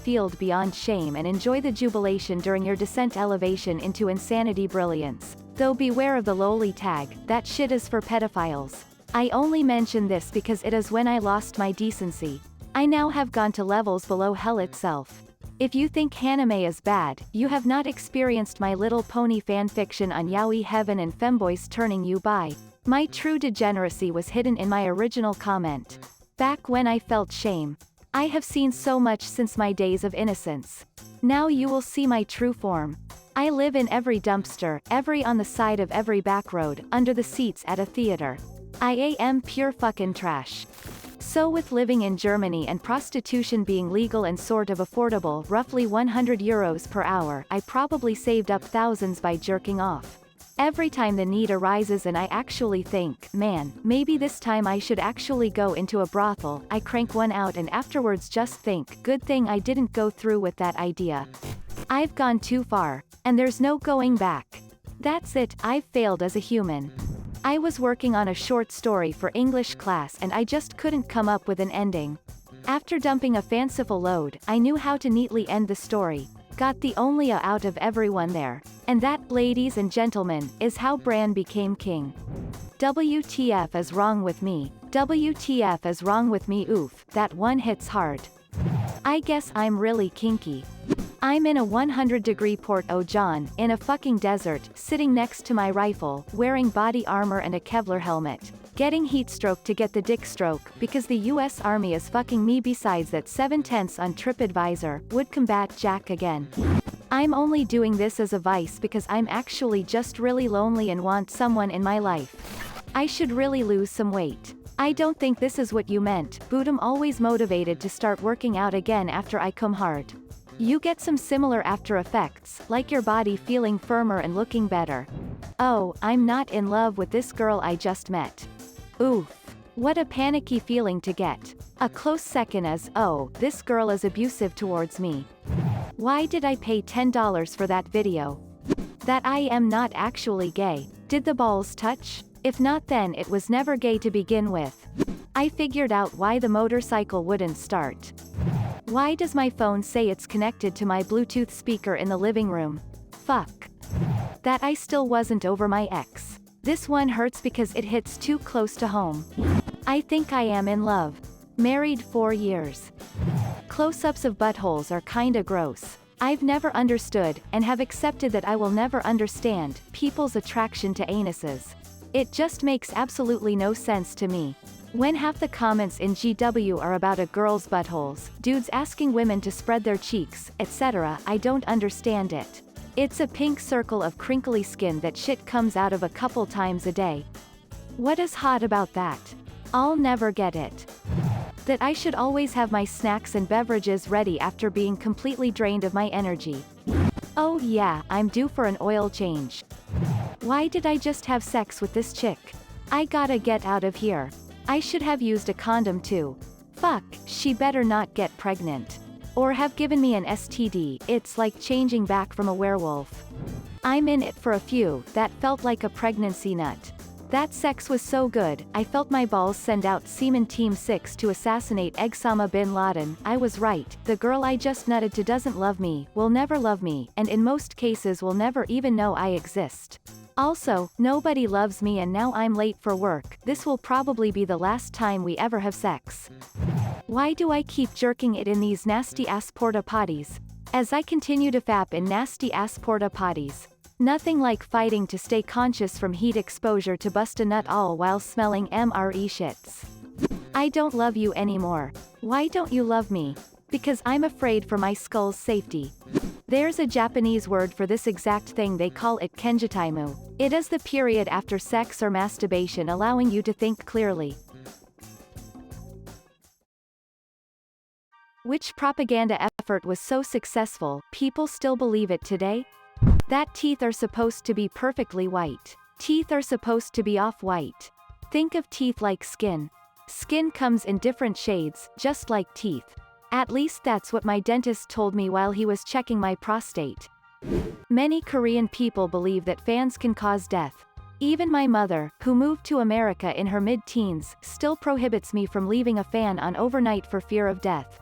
field beyond shame and enjoy the jubilation during your descent elevation into insanity brilliance. Though beware of the lowly tag, that shit is for pedophiles. I only mention this because it is when I lost my decency. I now have gone to levels below hell itself. If you think anime is bad, you have not experienced My Little Pony fanfiction on yaoi heaven and femboys turning you bi. My true degeneracy was hidden in my original comment. Back when I felt shame. I have seen so much since my days of innocence. Now you will see my true form. I live in every dumpster, every on the side of every back road, under the seats at a theater. I am pure fucking trash. So with living in Germany and prostitution being legal and sort of affordable, roughly €100 per hour, I probably saved up thousands by jerking off. Every time the need arises and I actually think, man, maybe this time I should actually go into a brothel, I crank one out and afterwards just think, good thing I didn't go through with that idea. I've gone too far. And there's no going back. That's it, I've failed as a human. I was working on a short story for English class and I just couldn't come up with an ending. After dumping a fanciful load, I knew how to neatly end the story. Got the only a out of everyone there. And that, ladies and gentlemen, is how Bran became king. WTF is wrong with me. WTF is wrong with me. Oof, that one hits hard. I guess I'm really kinky. I'm in a 100-degree Port au John, in a fucking desert, sitting next to my rifle, wearing body armor and a Kevlar helmet. Getting heatstroke to get the dick stroke, because the US Army is fucking me. Besides that 7/10 on TripAdvisor, would combat Jack again. I'm only doing this as a vice because I'm actually just really lonely and want someone in my life. I should really lose some weight. I don't think this is what you meant, but I'm always motivated to start working out again after I come hard. You get some similar after effects, like your body feeling firmer and looking better. Oh, I'm not in love with this girl I just met. Oof. What a panicky feeling to get. A close second is, oh, this girl is abusive towards me. Why did I pay $10 for that video? That I am not actually gay. Did the balls touch? If not, then it was never gay to begin with. I figured out why the motorcycle wouldn't start. Why does my phone say it's connected to my Bluetooth speaker in the living room? Fuck. That I still wasn't over my ex. This one hurts because it hits too close to home. I think I am in love. Married 4 years. Close-ups of buttholes are kinda gross. I've never understood, and have accepted that I will never understand, people's attraction to anuses. It just makes absolutely no sense to me. When half the comments in GW are about a girl's buttholes, dudes asking women to spread their cheeks, etc., I don't understand it. It's a pink circle of crinkly skin that shit comes out of a couple times a day. What is hot about that? I'll never get it. That I should always have my snacks and beverages ready after being completely drained of my energy. Oh yeah, I'm due for an oil change. Why did I just have sex with this chick? I gotta get out of here. I should have used a condom too. Fuck, she better not get pregnant. Or have given me an STD, it's like changing back from a werewolf. I'm in it for a few, that felt like a pregnancy nut. That sex was so good, I felt my balls send out Semen Team 6 to assassinate Osama bin Laden. I was right, the girl I just nutted to doesn't love me, will never love me, and in most cases will never even know I exist. Also, nobody loves me and now I'm late for work, this will probably be the last time we ever have sex. Why do I keep jerking it in these nasty ass porta potties? As I continue to fap in nasty ass porta potties. Nothing like fighting to stay conscious from heat exposure to bust a nut all while smelling MRE shits. I don't love you anymore. Why don't you love me? Because I'm afraid for my skull's safety. There's a Japanese word for this exact thing, they call it kenjitaimu. It is the period after sex or masturbation allowing you to think clearly. Which propaganda effort was so successful, people still believe it today? That teeth are supposed to be perfectly white. Teeth are supposed to be off-white. Think of teeth like skin. Skin comes in different shades, just like teeth. At least that's what my dentist told me while he was checking my prostate. Many Korean people believe that fans can cause death. Even my mother, who moved to America in her mid-teens, still prohibits me from leaving a fan on overnight for fear of death.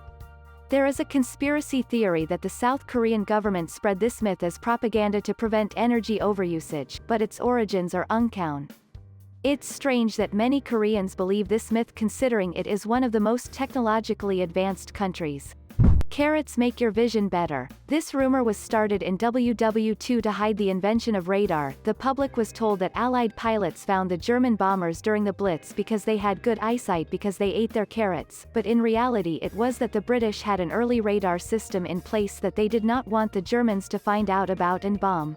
There is a conspiracy theory that the South Korean government spread this myth as propaganda to prevent energy overusage, but its origins are unknown. It's strange that many Koreans believe this myth considering it is one of the most technologically advanced countries. Carrots make your vision better. This rumor was started in WW2 to hide the invention of radar. The public was told that Allied pilots found the German bombers during the Blitz because they had good eyesight because they ate their carrots, but in reality it was that the British had an early radar system in place that they did not want the Germans to find out about and bomb.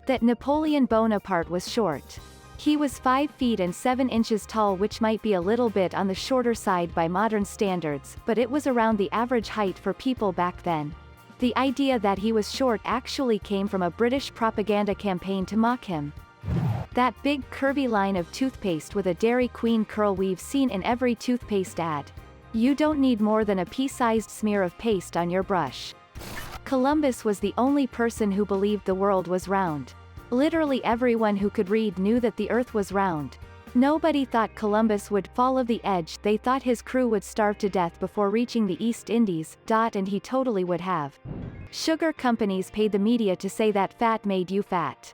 That Napoleon Bonaparte was short. He was 5 feet and 7 inches tall, which might be a little bit on the shorter side by modern standards, but it was around the average height for people back then. The idea that he was short actually came from a British propaganda campaign to mock him. That big curvy line of toothpaste with a Dairy Queen curl we've seen in every toothpaste ad. You don't need more than a pea-sized smear of paste on your brush. Columbus was the only person who believed the world was round. Literally everyone who could read knew that the Earth was round. Nobody thought Columbus would fall off the edge. They thought his crew would starve to death before reaching the East Indies, and he totally would have. Sugar companies paid the media to say that fat made you fat.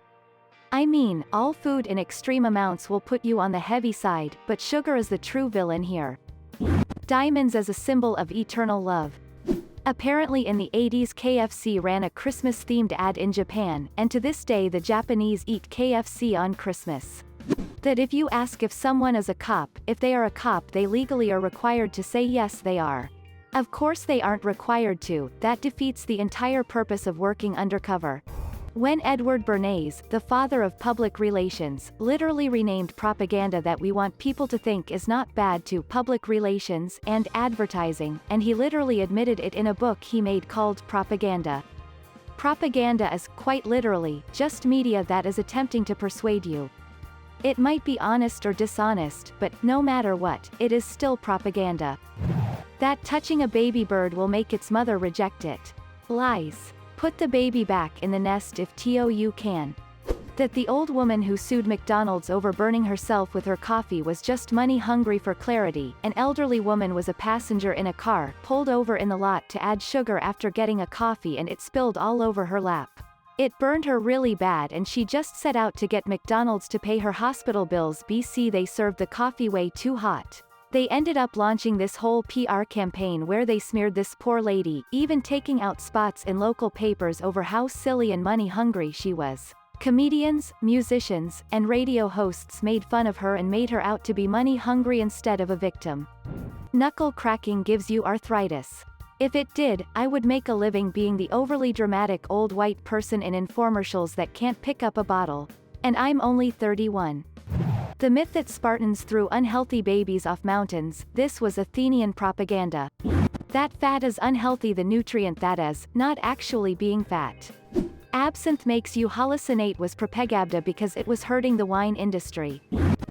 I mean, all food in extreme amounts will put you on the heavy side, but sugar is the true villain here. Diamonds as a symbol of eternal love. Apparently in the 80s KFC ran a Christmas-themed ad in Japan, and to this day the Japanese eat KFC on Christmas. That if you ask if someone is a cop, if they are a cop, they legally are required to say yes they are. Of course they aren't required to, that defeats the entire purpose of working undercover. When Edward Bernays, the father of public relations, literally renamed propaganda that we want people to think is not bad to public relations and advertising, and he literally admitted it in a book he made called Propaganda. Propaganda is, quite literally, just media that is attempting to persuade you. It might be honest or dishonest, but, no matter what, it is still propaganda. That touching a baby bird will make its mother reject it. Lies. Put the baby back in the nest if you can. That the old woman who sued McDonald's over burning herself with her coffee was just money hungry. For clarity, an elderly woman was a passenger in a car, pulled over in the lot to add sugar after getting a coffee and it spilled all over her lap. It burned her really bad and she just set out to get McDonald's to pay her hospital bills. They served the coffee way too hot. They ended up launching this whole PR campaign where they smeared this poor lady, even taking out spots in local papers over how silly and money-hungry she was. Comedians, musicians, and radio hosts made fun of her and made her out to be money-hungry instead of a victim. Knuckle cracking gives you arthritis. If it did, I would make a living being the overly dramatic old white person in infomercials that can't pick up a bottle. And I'm only 31. The myth that Spartans threw unhealthy babies off mountains, this was Athenian propaganda. That fat is unhealthy, the nutrient that is, not actually being fat. Absinthe makes you hallucinate was propaganda because it was hurting the wine industry.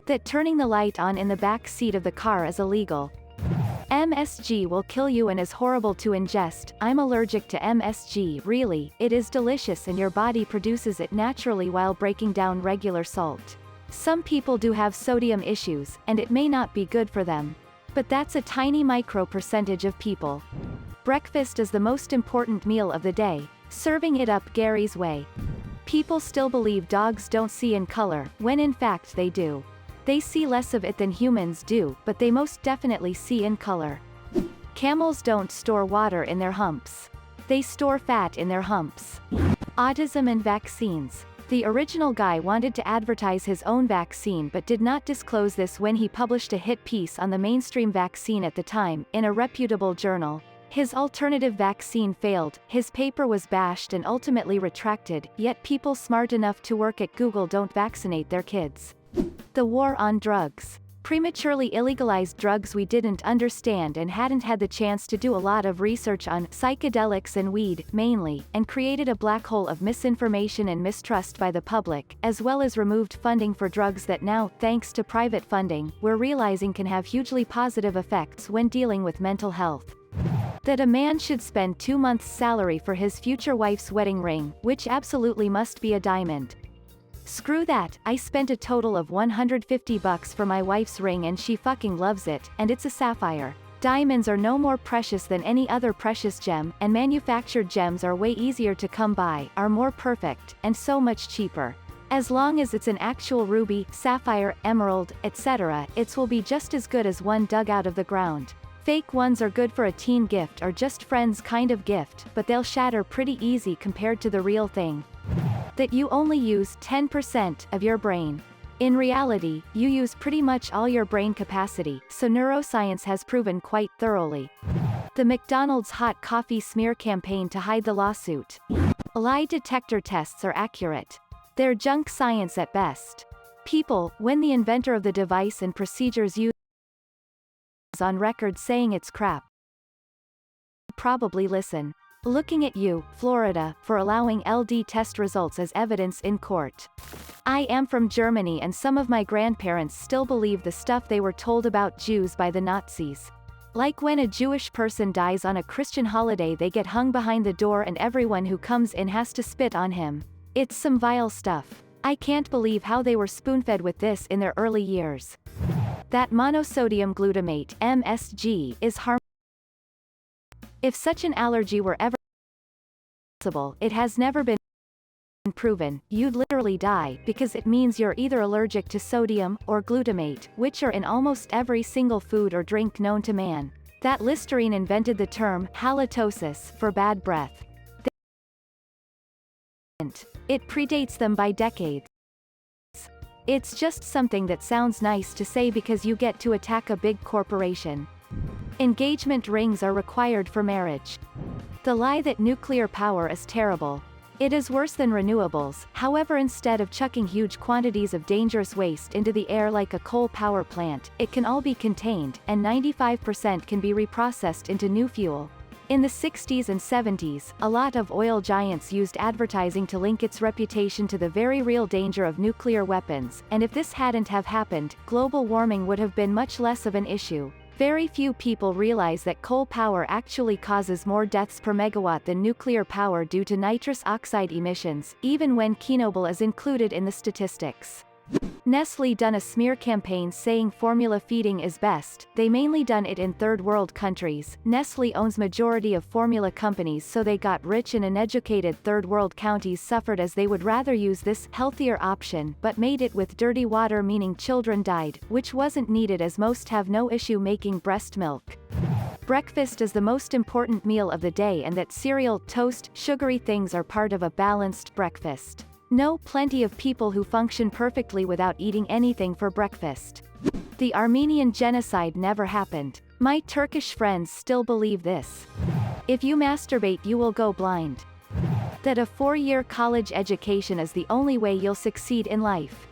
That turning the light on in the back seat of the car is illegal. MSG will kill you and is horrible to ingest. I'm allergic to MSG. Really, it is delicious and your body produces it naturally while breaking down regular salt. Some people do have sodium issues, and it may not be good for them. But that's a tiny micro percentage of people. Breakfast is the most important meal of the day, serving it up Gary's way. People still believe dogs don't see in color, when in fact they do. They see less of it than humans do, but they most definitely see in color. Camels don't store water in their humps. They store fat in their humps. Autism and vaccines. The original guy wanted to advertise his own vaccine but did not disclose this when he published a hit piece on the mainstream vaccine at the time, in a reputable journal. His alternative vaccine failed, his paper was bashed and ultimately retracted, yet people smart enough to work at Google don't vaccinate their kids. The war on drugs. Prematurely illegalized drugs we didn't understand and hadn't had the chance to do a lot of research on, psychedelics and weed, mainly, and created a black hole of misinformation and mistrust by the public, as well as removed funding for drugs that now, thanks to private funding, we're realizing can have hugely positive effects when dealing with mental health. That a man should spend 2 months' salary for his future wife's wedding ring, which absolutely must be a diamond. Screw that, I spent a total of $150 for my wife's ring and she fucking loves it, and it's a sapphire. Diamonds are no more precious than any other precious gem, and manufactured gems are way easier to come by, are more perfect, and so much cheaper. As long as it's an actual ruby, sapphire, emerald, etc., it will be just as good as one dug out of the ground. Fake ones are good for a teen gift or just friends kind of gift, but they'll shatter pretty easy compared to the real thing. That you only use 10% of your brain. In reality, you use pretty much all your brain capacity, so neuroscience has proven quite thoroughly. The McDonald's hot coffee smear campaign to hide the lawsuit. Lie detector tests are accurate. They're junk science at best. People, when the inventor of the device and procedures used on record saying it's crap, probably listen. Looking at you, Florida, for allowing LD test results as evidence in court. I am from Germany and some of my grandparents still believe the stuff they were told about Jews by the Nazis. Like when a Jewish person dies on a Christian holiday, they get hung behind the door and everyone who comes in has to spit on him. It's some vile stuff. I can't believe how they were spoon-fed with this in their early years. That monosodium glutamate, MSG, is harmful. If such an allergy were ever possible, it has never been proven, you'd literally die, because it means you're either allergic to sodium, or glutamate, which are in almost every single food or drink known to man. That Listerine invented the term halitosis for bad breath. It predates them by decades. It's just something that sounds nice to say because you get to attack a big corporation. Engagement rings are required for marriage. The lie that nuclear power is terrible. It is worse than renewables, however, instead of chucking huge quantities of dangerous waste into the air like a coal power plant, it can all be contained, and 95% can be reprocessed into new fuel. In the 60s and 70s, a lot of oil giants used advertising to link its reputation to the very real danger of nuclear weapons, and if this hadn't have happened, global warming would have been much less of an issue. Very few people realize that coal power actually causes more deaths per megawatt than nuclear power due to nitrous oxide emissions, even when Chernobyl is included in the statistics. Nestle done a smear campaign saying formula feeding is best. They mainly done it in third world countries. Nestle owns majority of formula companies, so they got rich and uneducated third world counties suffered as they would rather use this healthier option, but made it with dirty water, meaning children died, which wasn't needed as most have no issue making breast milk. Breakfast is the most important meal of the day, and that cereal, toast, sugary things are part of a balanced breakfast. Know plenty of people who function perfectly without eating anything for breakfast. The Armenian genocide never happened. My Turkish friends still believe this. If you masturbate, you will go blind. That a 4-year college education is the only way you'll succeed in life.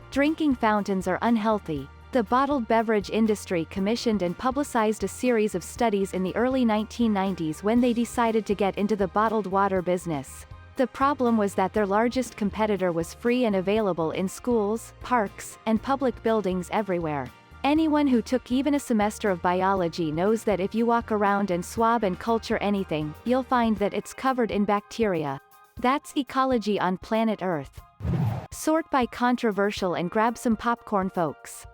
Drinking fountains are unhealthy. The bottled beverage industry commissioned and publicized a series of studies in the early 1990s when they decided to get into the bottled water business. The problem was that their largest competitor was free and available in schools, parks, and public buildings everywhere. Anyone who took even a semester of biology knows that if you walk around and swab and culture anything, you'll find that it's covered in bacteria. That's ecology on planet Earth. Sort by controversial and grab some popcorn, folks.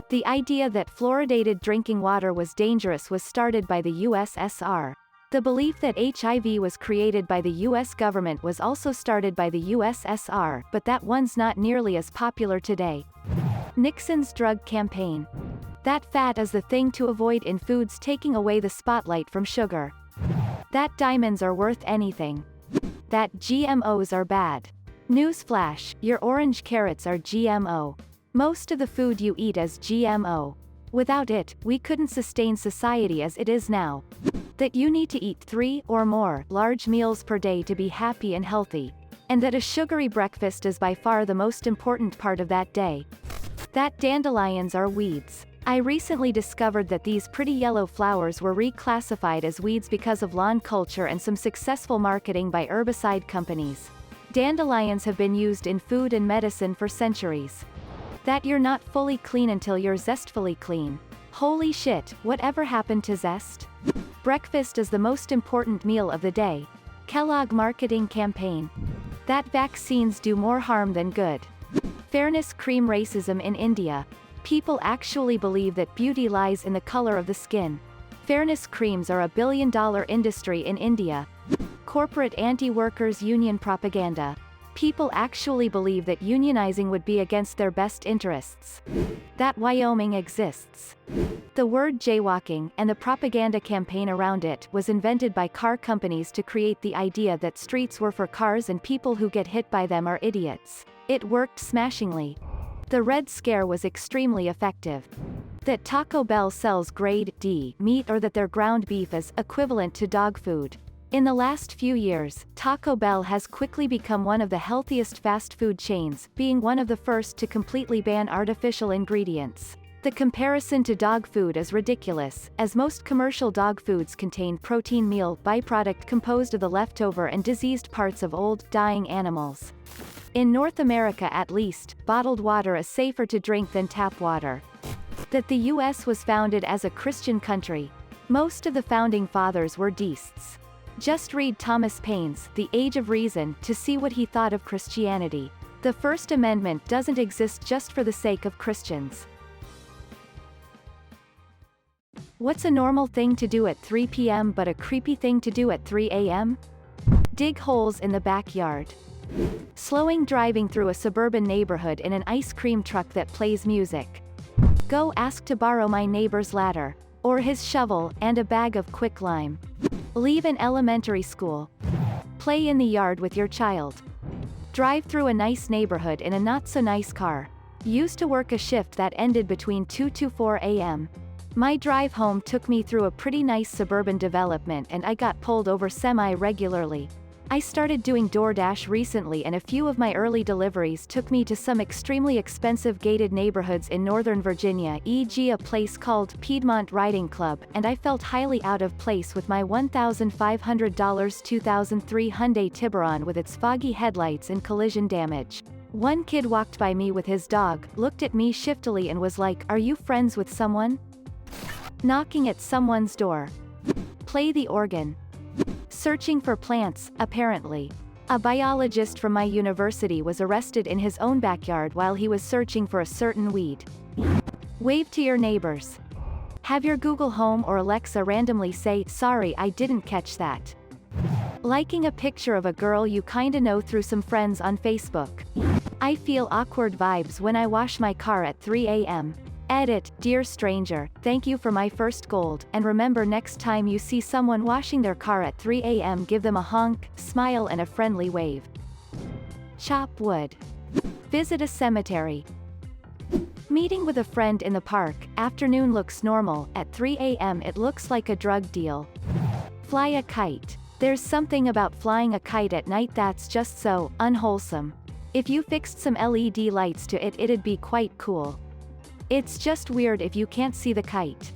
The idea that fluoridated drinking water was dangerous was started by the USSR. The belief that HIV was created by the US government was also started by the USSR, but that one's not nearly as popular today. Nixon's drug campaign. That fat is the thing to avoid in foods, taking away the spotlight from sugar. That diamonds are worth anything. That GMOs are bad. Newsflash, your orange carrots are GMO. Most of the food you eat is GMO. Without it, we couldn't sustain society as it is now. That you need to eat 3 or more large meals per day to be happy and healthy. And that a sugary breakfast is by far the most important part of that day. That dandelions are weeds. I recently discovered that these pretty yellow flowers were reclassified as weeds because of lawn culture and some successful marketing by herbicide companies. Dandelions have been used in food and medicine for centuries. That you're not fully clean until you're zestfully clean. Holy shit, whatever happened to zest? Breakfast is the most important meal of the day. Kellogg marketing campaign. That vaccines do more harm than good. Fairness cream racism in India. People actually believe that beauty lies in the color of the skin. Fairness creams are a billion-dollar industry in India. Corporate anti-workers union propaganda. People actually believe that unionizing would be against their best interests. That Wyoming exists. The word jaywalking, and the propaganda campaign around it, was invented by car companies to create the idea that streets were for cars and people who get hit by them are idiots. It worked smashingly. The Red Scare was extremely effective. That Taco Bell sells grade D meat, or that their ground beef is equivalent to dog food. In the last few years, Taco Bell has quickly become one of the healthiest fast food chains, being one of the first to completely ban artificial ingredients. The comparison to dog food is ridiculous, as most commercial dog foods contain protein meal byproduct composed of the leftover and diseased parts of old, dying animals. In North America at least, bottled water is safer to drink than tap water. That the U.S. was founded as a Christian country. Most of the founding fathers were deists. Just read Thomas Paine's The Age of Reason to see what he thought of Christianity. The First Amendment doesn't exist just for the sake of Christians. What's a normal thing to do at 3 p.m. but a creepy thing to do at 3 a.m.? Dig holes in the backyard. Slowing driving through a suburban neighborhood in an ice cream truck that plays music. Go ask to borrow my neighbor's ladder, or his shovel, and a bag of quicklime. Leave an elementary school. Play in the yard with your child. Drive through a nice neighborhood in a not-so-nice car. Used to work a shift that ended between 2 to 4 a.m. My drive home took me through a pretty nice suburban development and I got pulled over semi-regularly. I started doing DoorDash recently and a few of my early deliveries took me to some extremely expensive gated neighborhoods in Northern Virginia, e.g. a place called Piedmont Riding Club, and I felt highly out of place with my $1,500 2003 Hyundai Tiburon with its foggy headlights and collision damage. One kid walked by me with his dog, looked at me shiftily and was like, "Are you friends with someone?" Knocking at someone's door. Play the organ. Searching for plants, apparently. A biologist from my university was arrested in his own backyard while he was searching for a certain weed. Wave to your neighbors. Have your Google Home or Alexa randomly say, "Sorry, I didn't catch that." Liking a picture of a girl you kinda know through some friends on Facebook. I feel awkward vibes when I wash my car at 3 a.m. Edit, dear stranger, thank you for my first gold, and remember next time you see someone washing their car at 3 a.m. give them a honk, smile and a friendly wave. Chop wood. Visit a cemetery. Meeting with a friend in the park, afternoon looks normal, at 3 a.m. it looks like a drug deal. Fly a kite. There's something about flying a kite at night that's just so unwholesome. If you fixed some LED lights to it, it'd be quite cool. It's just weird if you can't see the kite.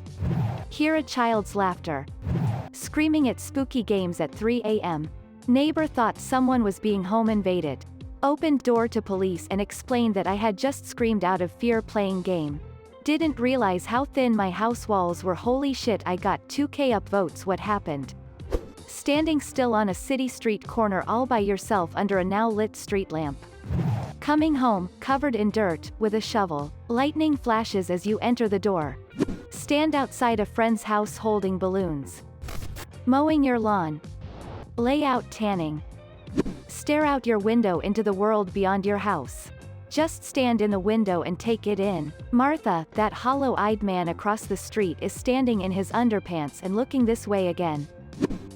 Hear a child's laughter. Screaming at spooky games at 3 a.m. Neighbor thought someone was being home invaded. Opened door to police and explained that I had just screamed out of fear playing game. Didn't realize how thin my house walls were. Holy shit, I got 2K upvotes. What happened? Standing still on a city street corner all by yourself under a now lit street lamp. Coming home, covered in dirt, with a shovel. Lightning flashes as you enter the door. Stand outside a friend's house holding balloons. Mowing your lawn. Lay out tanning. Stare out your window into the world beyond your house. Just stand in the window and take it in. Martha, that hollow-eyed man across the street, is standing in his underpants and looking this way again.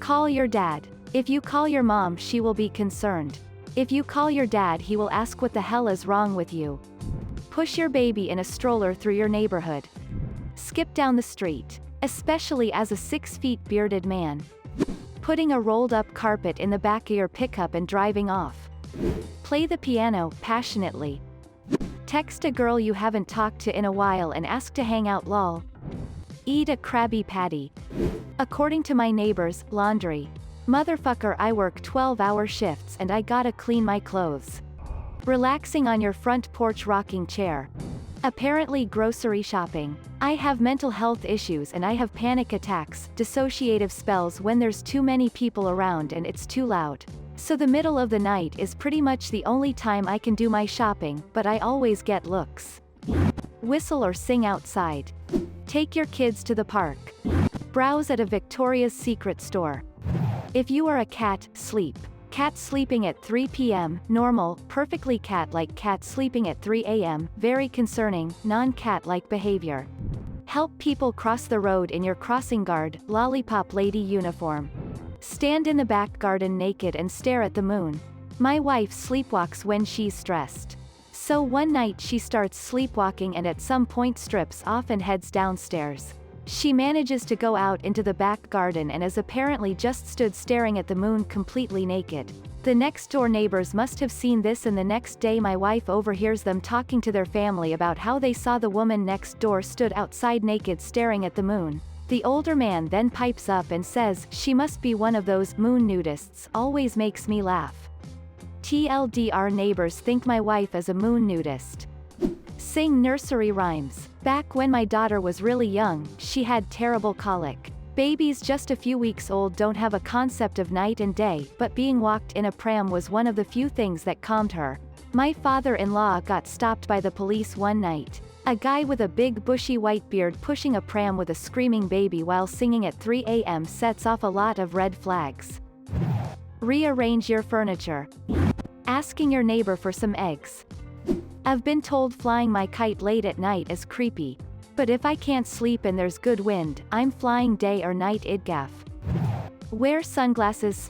Call your dad. If you call your mom, she will be concerned. If you call your dad, he will ask what the hell is wrong with you. Push your baby in a stroller through your neighborhood. Skip down the street. Especially as a 6-foot bearded man. Putting a rolled-up carpet in the back of your pickup and driving off. Play the piano, passionately. Text a girl you haven't talked to in a while and ask to hang out. Lol. Eat a Krabby Patty. According to my neighbors, laundry. Motherfucker, I work 12-hour shifts and I gotta clean my clothes. Relaxing on your front porch rocking chair. Apparently grocery shopping. I have mental health issues and I have panic attacks, dissociative spells when there's too many people around and it's too loud. So the middle of the night is pretty much the only time I can do my shopping, but I always get looks. Whistle or sing outside. Take your kids to the park. Browse at a Victoria's Secret store. If you are a cat, sleep. Cat sleeping at 3 p.m., normal, perfectly cat-like. Cat sleeping at 3 a.m., very concerning, non-cat-like behavior. Help people cross the road in your crossing guard, lollipop lady uniform. Stand in the back garden naked and stare at the moon. My wife sleepwalks when she's stressed. So one night she starts sleepwalking and at some point strips off and heads downstairs. She manages to go out into the back garden and is apparently just stood staring at the moon completely naked. The next door neighbors must have seen this, and the next day my wife overhears them talking to their family about how they saw the woman next door stood outside naked staring at the moon. The older man then pipes up and says, "She must be one of those moon nudists." Always makes me laugh. TLDR, neighbors think my wife is a moon nudist. Sing nursery rhymes. Back when my daughter was really young, she had terrible colic. Babies just a few weeks old don't have a concept of night and day, but being walked in a pram was one of the few things that calmed her. My father-in-law got stopped by the police one night. A guy with a big bushy white beard pushing a pram with a screaming baby while singing at 3 a.m. sets off a lot of red flags. Rearrange your furniture. Asking your neighbor for some eggs. I've been told flying my kite late at night is creepy. But if I can't sleep and there's good wind, I'm flying day or night. Idgaff. Wear sunglasses.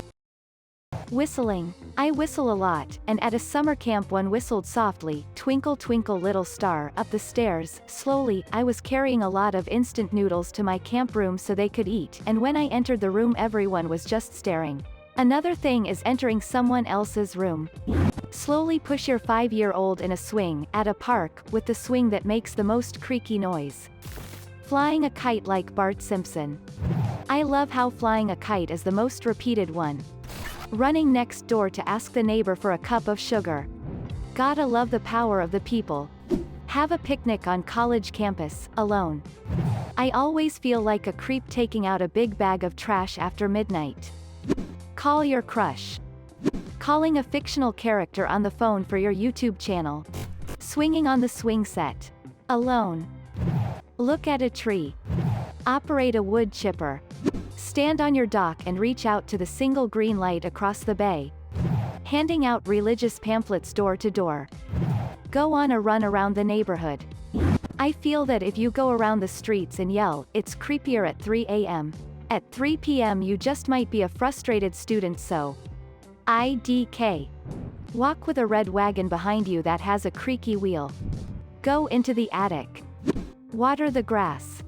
Whistling. I whistle a lot, and at a summer camp one whistled softly, "Twinkle Twinkle Little Star," up the stairs. Slowly, I was carrying a lot of instant noodles to my camp room so they could eat, and when I entered the room everyone was just staring. Another thing is entering someone else's room. Slowly push your 5-year-old in a swing, at a park, with the swing that makes the most creaky noise. Flying a kite like Bart Simpson. I love how flying a kite is the most repeated one. Running next door to ask the neighbor for a cup of sugar. Gotta love the power of the people. Have a picnic on college campus, alone. I always feel like a creep taking out a big bag of trash after midnight. Call your crush. Calling a fictional character on the phone for your YouTube channel. Swinging on the swing set. Alone. Look at a tree. Operate a wood chipper. Stand on your dock and reach out to the single green light across the bay. Handing out religious pamphlets door to door. Go on a run around the neighborhood. I feel that if you go around the streets and yell, it's creepier at 3 a.m. At 3 p.m. you just might be a frustrated student, so. IDK. Walk with a red wagon behind you that has a creaky wheel. Go into the attic. Water the grass.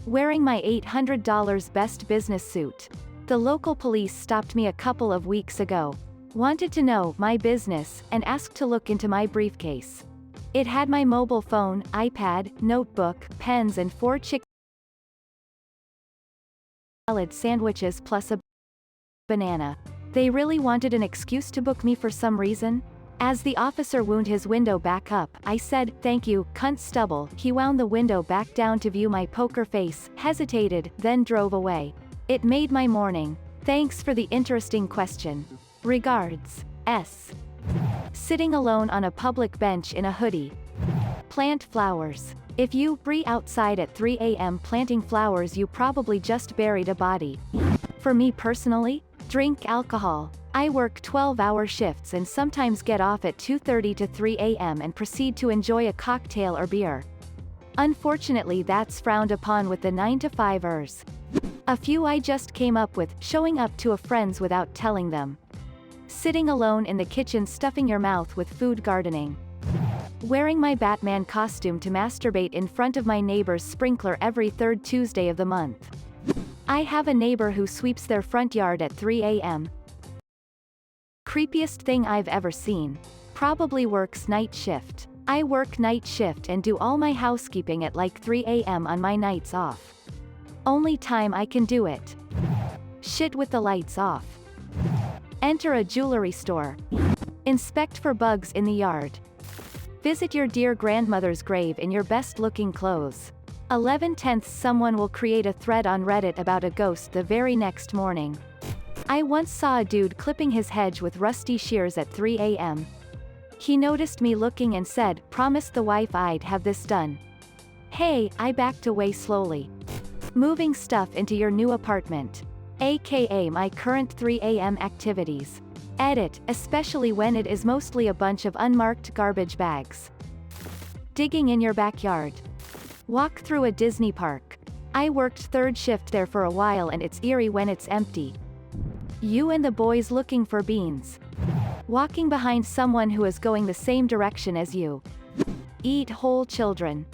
Wearing my $800 best business suit. The local police stopped me a couple of weeks ago. Wanted to know my business, and asked to look into my briefcase. It had my mobile phone, iPad, notebook, pens and 4 chicken salad sandwiches plus a banana. They really wanted an excuse to book me for some reason? As the officer wound his window back up, I said, "Thank you, cunt stubble." He wound the window back down to view my poker face, hesitated, then drove away. It made my morning. Thanks for the interesting question. Regards. S. Sitting alone on a public bench in a hoodie. Plant flowers. If you be outside at 3 a.m. planting flowers, you probably just buried a body. For me personally, drink alcohol. I work 12-hour shifts and sometimes get off at 2:30 to 3 a.m. and proceed to enjoy a cocktail or beer. Unfortunately, that's frowned upon with the 9-to-5ers. A few I just came up with: showing up to a friend's without telling them. Sitting alone in the kitchen stuffing your mouth with food, gardening. Wearing my Batman costume to masturbate in front of my neighbor's sprinkler every third Tuesday of the month. I have a neighbor who sweeps their front yard at 3 a.m. Creepiest thing I've ever seen. Probably works night shift. I work night shift and do all my housekeeping at like 3 a.m. on my nights off. Only time I can do it. Shit with the lights off. Enter a jewelry store. Inspect for bugs in the yard. Visit your dear grandmother's grave in your best-looking clothes. 11/10 someone will create a thread on Reddit about a ghost the very next morning. I once saw a dude clipping his hedge with rusty shears at 3 a.m. He noticed me looking and said, "Promised the wife I'd have this done." Hey, I backed away slowly. Moving stuff into your new apartment. AKA my current 3 a.m. activities. Edit, especially when it is mostly a bunch of unmarked garbage bags. Digging in your backyard. Walk through a Disney park. I worked third shift there for a while and it's eerie when it's empty. You and the boys looking for beans. Walking behind someone who is going the same direction as you. Eat whole children.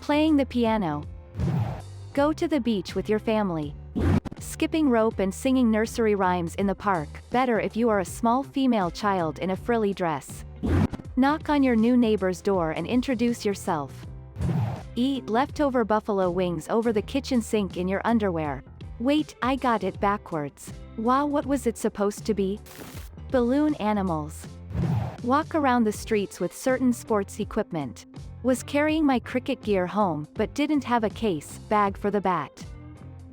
Playing the piano. Go to the beach with your family. Skipping rope and singing nursery rhymes in the park, better if you are a small female child in a frilly dress. Knock on your new neighbor's door and introduce yourself. Eat leftover buffalo wings over the kitchen sink in your underwear. Wait, I got it backwards. Wow, what was it supposed to be? Balloon animals. Walk around the streets with certain sports equipment. Was carrying my cricket gear home, but didn't have a bag for the bat.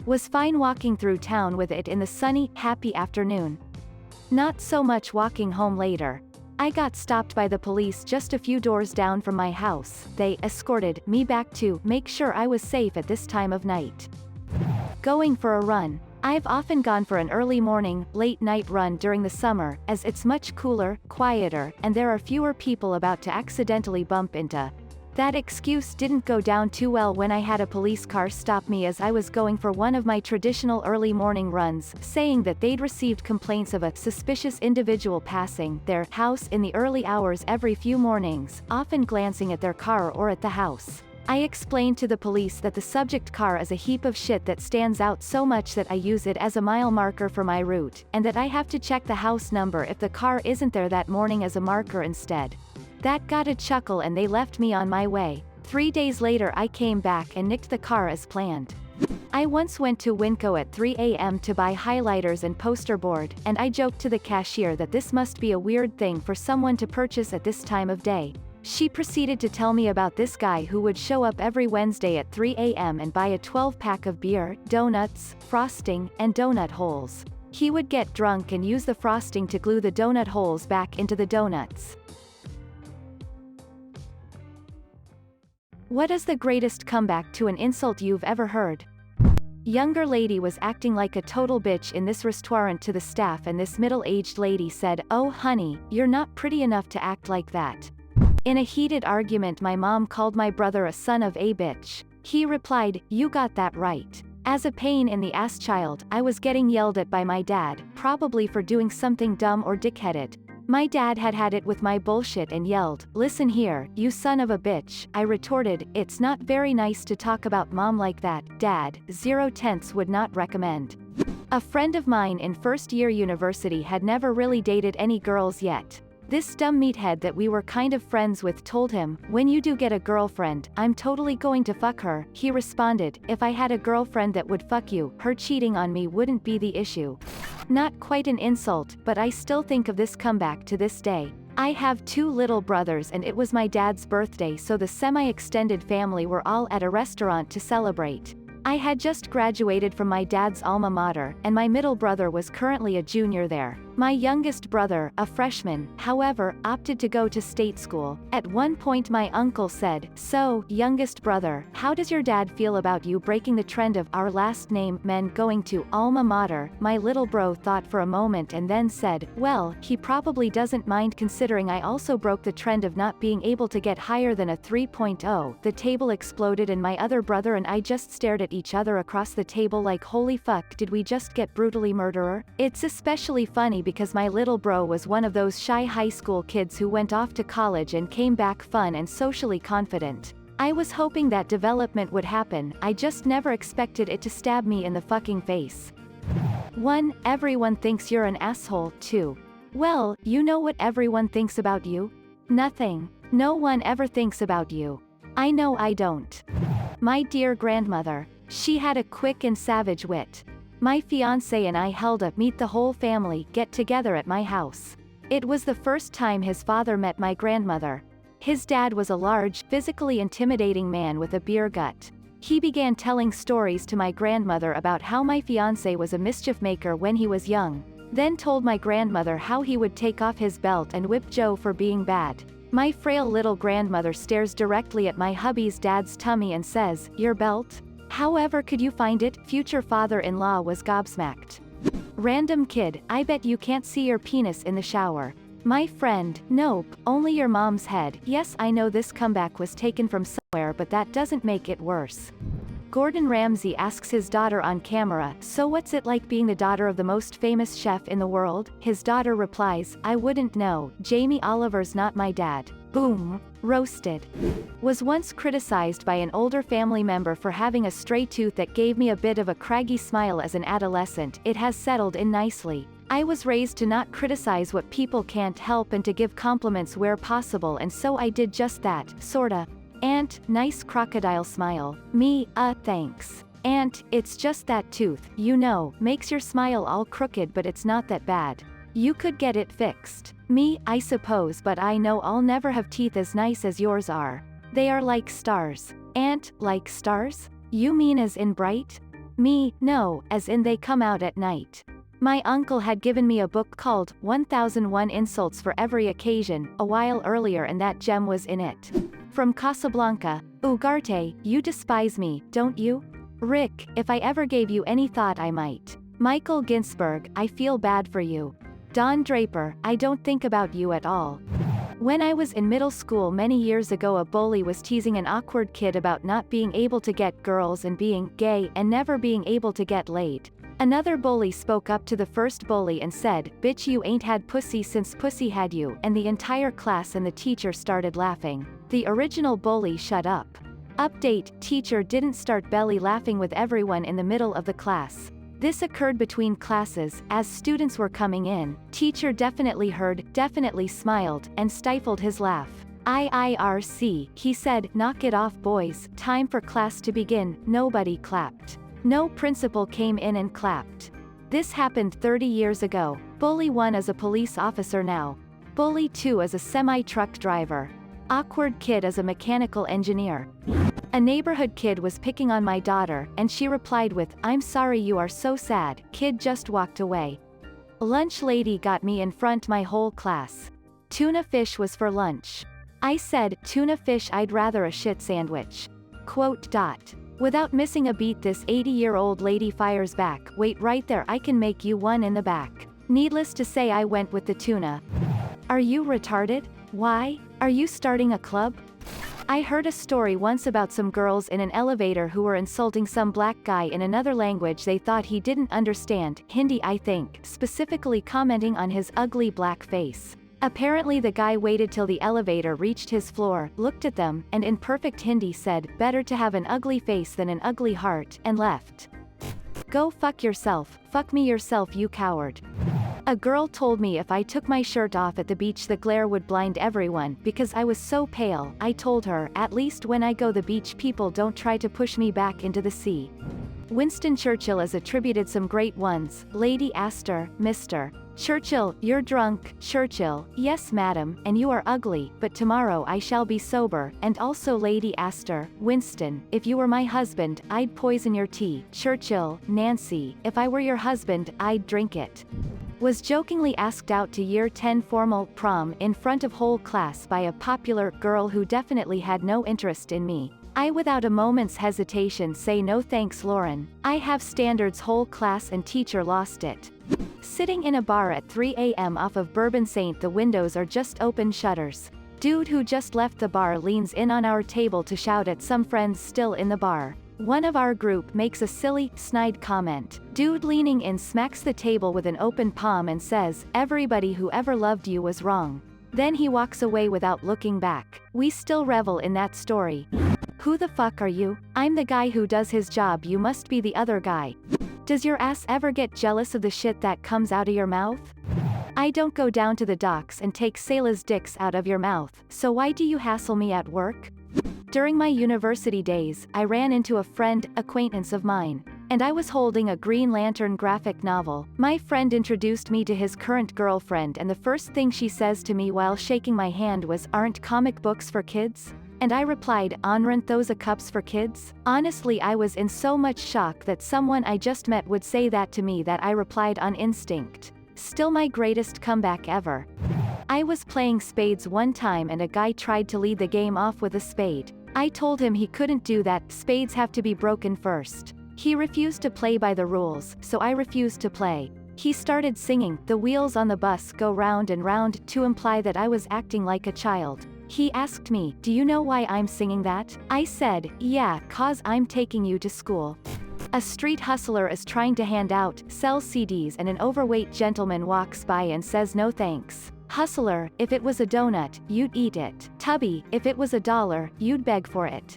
Was fine walking through town with it in the sunny, happy afternoon. Not so much walking home later. I got stopped by the police just a few doors down from my house. They escorted me back to make sure I was safe at this time of night. Going for a run. I've often gone for an early morning, late night run during the summer, as it's much cooler, quieter, and there are fewer people about to accidentally bump into. That excuse didn't go down too well when I had a police car stop me as I was going for one of my traditional early morning runs, saying that they'd received complaints of a suspicious individual passing their house in the early hours every few mornings, often glancing at their car or at the house. I explained to the police that the subject car is a heap of shit that stands out so much that I use it as a mile marker for my route, and that I have to check the house number if the car isn't there that morning as a marker instead. That got a chuckle and they left me on my way. 3 days later I came back and nicked the car as planned. I once went to Winco at 3 a.m. to buy highlighters and poster board, and I joked to the cashier that this must be a weird thing for someone to purchase at this time of day. She proceeded to tell me about this guy who would show up every Wednesday at 3 a.m. and buy a 12-pack of beer, donuts, frosting, and donut holes. He would get drunk and use the frosting to glue the donut holes back into the donuts. What is the greatest comeback to an insult you've ever heard? Younger lady was acting like a total bitch in this restaurant to the staff and this middle-aged lady said, "Oh honey, you're not pretty enough to act like that." In a heated argument my mom called my brother a son of a bitch. He replied, "You got that right." As a pain in the ass child, I was getting yelled at by my dad, probably for doing something dumb or dickheaded. My dad had it with my bullshit and yelled, "Listen here, you son of a bitch." I retorted, "It's not very nice to talk about mom like that, Dad, 0 would not recommend." A friend of mine in first year university had never really dated any girls yet. This dumb meathead that we were kind of friends with told him, "When you do get a girlfriend, I'm totally going to fuck her." He responded, "If I had a girlfriend that would fuck you, her cheating on me wouldn't be the issue." Not quite an insult, but I still think of this comeback to this day. I have 2 little brothers and it was my dad's birthday, so the semi-extended family were all at a restaurant to celebrate. I had just graduated from my dad's alma mater, and my middle brother was currently a junior there. My youngest brother, a freshman, however, opted to go to state school. At one point my uncle said, "So, youngest brother, how does your dad feel about you breaking the trend of our last name men going to alma mater?" My little bro thought for a moment and then said, "Well, he probably doesn't mind considering I also broke the trend of not being able to get higher than a 3.0. The table exploded and my other brother and I just stared at each other across the table like, holy fuck, did we just get brutally murderer? It's especially funny because my little bro was one of those shy high school kids who went off to college and came back fun and socially confident. I was hoping that development would happen, I just never expected it to stab me in the fucking face. 1. Everyone thinks you're an asshole. 2. Well, you know what everyone thinks about you? Nothing. No one ever thinks about you. I know I don't. My dear grandmother. She had a quick and savage wit. My fiancé and I held a meet the whole family get together at my house. It was the first time his father met my grandmother. His dad was a large, physically intimidating man with a beer gut. He began telling stories to my grandmother about how my fiancé was a mischief maker when he was young, then told my grandmother how he would take off his belt and whip Joe for being bad. My frail little grandmother stares directly at my hubby's dad's tummy and says, "Your belt? However could you find it? Future father-in-law was gobsmacked. Random kid, I bet you can't see your penis in the shower. My friend, nope, only your mom's head. Yes, I know this comeback was taken from somewhere, but that doesn't make it worse. Gordon Ramsay asks his daughter on camera, so what's it like being the daughter of the most famous chef in the world? His daughter replies, I wouldn't know, Jamie Oliver's not my dad. Boom. Roasted. Was once criticized by an older family member for having a stray tooth that gave me a bit of a craggy smile as an adolescent. It has settled in nicely. I was raised to not criticize what people can't help and to give compliments where possible, and so I did just that, sorta. Aunt, nice crocodile smile. Me, thanks. Aunt, it's just that tooth, you know, makes your smile all crooked, but it's not that bad. You could get it fixed. Me, I suppose, but I know I'll never have teeth as nice as yours are. They are like stars. Aunt, like stars? You mean as in bright? Me, no, as in they come out at night. My uncle had given me a book called 1001 Insults for Every Occasion a while earlier, and that gem was in it. From Casablanca, Ugarte, you despise me, don't you? Rick, if I ever gave you any thought I might. Michael Ginsberg, I feel bad for you. Don Draper, I don't think about you at all. When I was in middle school many years ago, a bully was teasing an awkward kid about not being able to get girls and being gay and never being able to get laid. Another bully spoke up to the first bully and said, bitch, you ain't had pussy since pussy had you, and the entire class and the teacher started laughing. The original bully shut up. Update, teacher didn't start belly laughing with everyone in the middle of the class. This occurred between classes, as students were coming in. Teacher definitely heard, definitely smiled, and stifled his laugh. IIRC, he said, knock it off boys, time for class to begin. Nobody clapped. No principal came in and clapped. This happened 30 years ago. Bully 1 is a police officer now. Bully 2 is a semi-truck driver. Awkward kid is a mechanical engineer. A neighborhood kid was picking on my daughter, and she replied with, I'm sorry you are so sad. Kid just walked away. Lunch lady got me in front my whole class. Tuna fish was for lunch. I said, tuna fish, I'd rather a shit sandwich. Quote. Without missing a beat, this 80-year-old lady fires back, wait right there, I can make you one in the back. Needless to say, I went with the tuna. Are you retarded? Why? Are you starting a club? I heard a story once about some girls in an elevator who were insulting some black guy in another language they thought he didn't understand, Hindi I think, specifically commenting on his ugly black face. Apparently the guy waited till the elevator reached his floor, looked at them, and in perfect Hindi said, better to have an ugly face than an ugly heart, and left. Go fuck yourself, fuck me yourself you coward. A girl told me if I took my shirt off at the beach the glare would blind everyone because I was so pale. I told her, at least when I go the beach people don't try to push me back into the sea. Winston Churchill is attributed some great ones. Lady Astor, Mr. Churchill, you're drunk. Churchill, yes madam, and you are ugly, but tomorrow I shall be sober. And also Lady Astor, Winston, if you were my husband, I'd poison your tea. Churchill, Nancy, if I were your husband, I'd drink it. Was jokingly asked out to year 10 formal prom in front of whole class by a popular girl who definitely had no interest in me. I without a moment's hesitation say no thanks Lauren. I have standards. Whole class and teacher lost it. Sitting in a bar at 3 a.m. off of Bourbon Saint, the windows are just open shutters. Dude who just left the bar leans in on our table to shout at some friends still in the bar. One of our group makes a silly, snide comment. Dude leaning in smacks the table with an open palm and says, everybody who ever loved you was wrong. Then he walks away without looking back. We still revel in that story. Who the fuck are you? I'm the guy who does his job, you must be the other guy. Does your ass ever get jealous of the shit that comes out of your mouth? I don't go down to the docks and take sailors' dicks out of your mouth, so why do you hassle me at work? During my university days, I ran into a acquaintance of mine, and I was holding a Green Lantern graphic novel. My friend introduced me to his current girlfriend, and the first thing she says to me while shaking my hand was, aren't comic books for kids? And I replied, aren't those a cups for kids? Honestly, I was in so much shock that someone I just met would say that to me that I replied on instinct. Still my greatest comeback ever. I was playing spades one time and a guy tried to lead the game off with a spade. I told him he couldn't do that, spades have to be broken first. He refused to play by the rules, so I refused to play. He started singing, "The wheels on the bus go round and round," to imply that I was acting like a child. He asked me, "Do you know why I'm singing that?" I said, "Yeah, 'cause I'm taking you to school." A street hustler is trying to hand out, sell CDs, and an overweight gentleman walks by and says no thanks. Hustler, if it was a donut, you'd eat it. Tubby, if it was $1, you'd beg for it.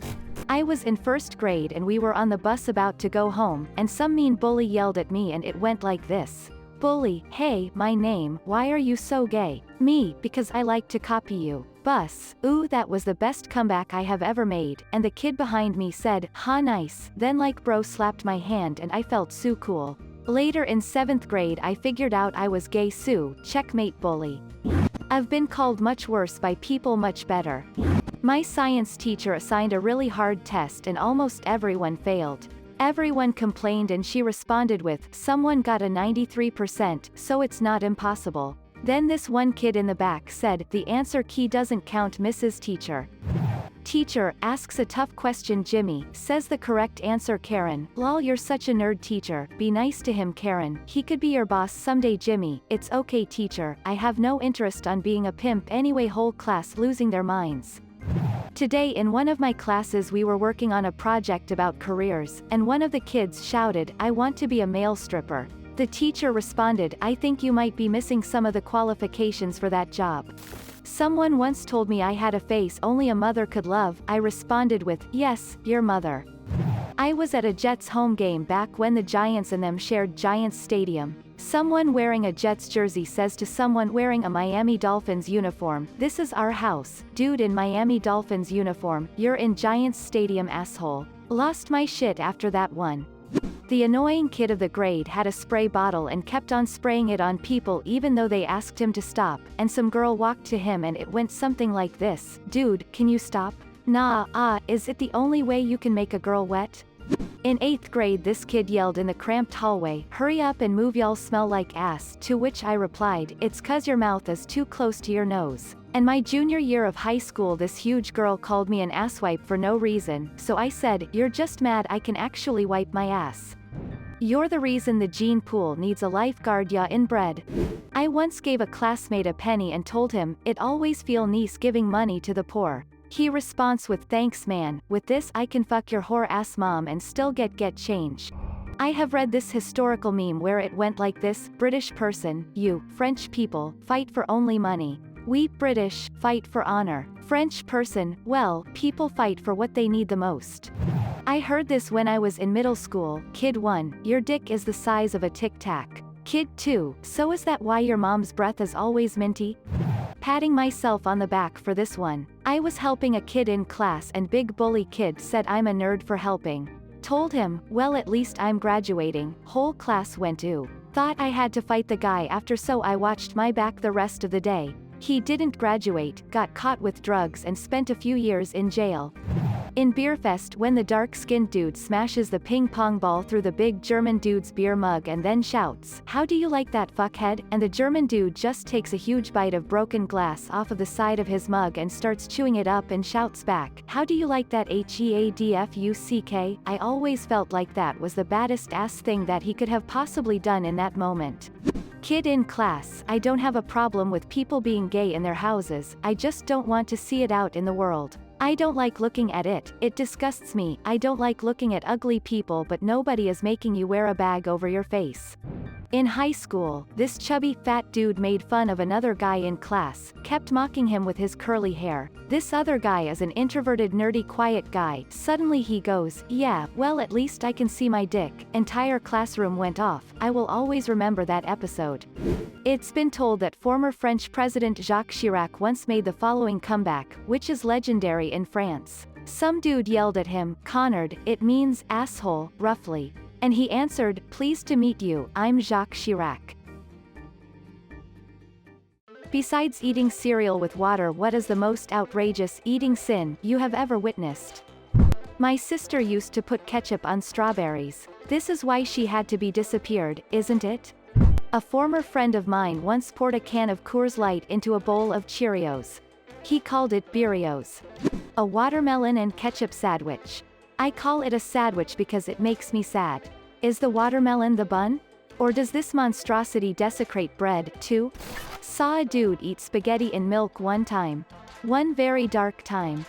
I was in first grade and we were on the bus about to go home, and some mean bully yelled at me and it went like this. Bully, hey, my name, why are you so gay? Me, because I like to copy you. Bus, ooh, that was the best comeback I have ever made, and the kid behind me said, ha nice, then like bro slapped my hand and I felt so cool. Later in 7th grade I figured out I was gay, so checkmate bully. I've been called much worse by people much better. My science teacher assigned a really hard test and almost everyone failed. Everyone complained and she responded with, someone got a 93%, so it's not impossible. Then this one kid in the back said, the answer key doesn't count, Mrs. Teacher. Teacher asks a tough question. Jimmy says the correct answer. Karen, lol, you're such a nerd. Teacher, be nice to him. Karen, he could be your boss someday. Jimmy, it's okay teacher, I have no interest on being a pimp anyway. Whole class losing their minds. Today in one of my classes we were working on a project about careers, and one of the kids shouted, I want to be a male stripper. The teacher responded, I think you might be missing some of the qualifications for that job. Someone once told me I had a face only a mother could love. I responded with, yes, your mother. I was at a Jets home game back when the Giants and them shared Giants Stadium. Someone wearing a Jets jersey says to someone wearing a Miami Dolphins uniform, this is our house. Dude in Miami Dolphins uniform, you're in Giants Stadium, asshole. Lost my shit after that one. The annoying kid of the grade had a spray bottle and kept on spraying it on people even though they asked him to stop, and some girl walked to him and it went something like this, dude, can you stop? Nah, is it the only way you can make a girl wet? In 8th grade this kid yelled in the cramped hallway, hurry up and move, y'all smell like ass, to which I replied, it's 'cause your mouth is too close to your nose. And my junior year of high school this huge girl called me an asswipe for no reason, so I said, you're just mad I can actually wipe my ass. You're the reason the gene pool needs a lifeguard, ya inbred. I once gave a classmate a penny and told him, it always feel nice giving money to the poor. He responds with, thanks man, with this I can fuck your whore ass mom and still get change. I have read this historical meme where it went like this, British person, you, French people, fight for only money. We, British, fight for honor. French person, well, people fight for what they need the most. I heard this when I was in middle school. Kid 1, your dick is the size of a Tic Tac. Kid 2, so is that why your mom's breath is always minty? Patting myself on the back for this one. I was helping a kid in class and big bully kid said I'm a nerd for helping. Told him, well at least I'm graduating. Whole class went ooh. Thought I had to fight the guy after, so I watched my back the rest of the day. He didn't graduate, got caught with drugs and spent a few years in jail. In Beerfest when the dark-skinned dude smashes the ping-pong ball through the big German dude's beer mug and then shouts, how do you like that fuckhead? And the German dude just takes a huge bite of broken glass off of the side of his mug and starts chewing it up and shouts back, how do you like that headfuck? I always felt like that was the baddest ass thing that he could have possibly done in that moment. Kid in class, I don't have a problem with people being gay in their houses, I just don't want to see it out in the world. I don't like looking at it, it disgusts me. I don't like looking at ugly people, but nobody is making you wear a bag over your face. In high school, this chubby fat dude made fun of another guy in class, kept mocking him with his curly hair. This other guy is an introverted nerdy quiet guy. Suddenly he goes, yeah, well at least I can see my dick. Entire classroom went off. I will always remember that episode. It's been told that former French President Jacques Chirac once made the following comeback, which is legendary in France. Some dude yelled at him, Connard, it means asshole, roughly. And he answered, pleased to meet you, I'm Jacques Chirac. Besides eating cereal with water, what is the most outrageous eating sin you have ever witnessed? My sister used to put ketchup on strawberries. This is why she had to be disappeared, isn't it? A former friend of mine once poured a can of Coors Light into a bowl of Cheerios. He called it Beerios. A watermelon and ketchup sandwich. I call it a sandwich because it makes me sad. Is the watermelon the bun? Or does this monstrosity desecrate bread, too? Saw a dude eat spaghetti in milk one time. One very dark time.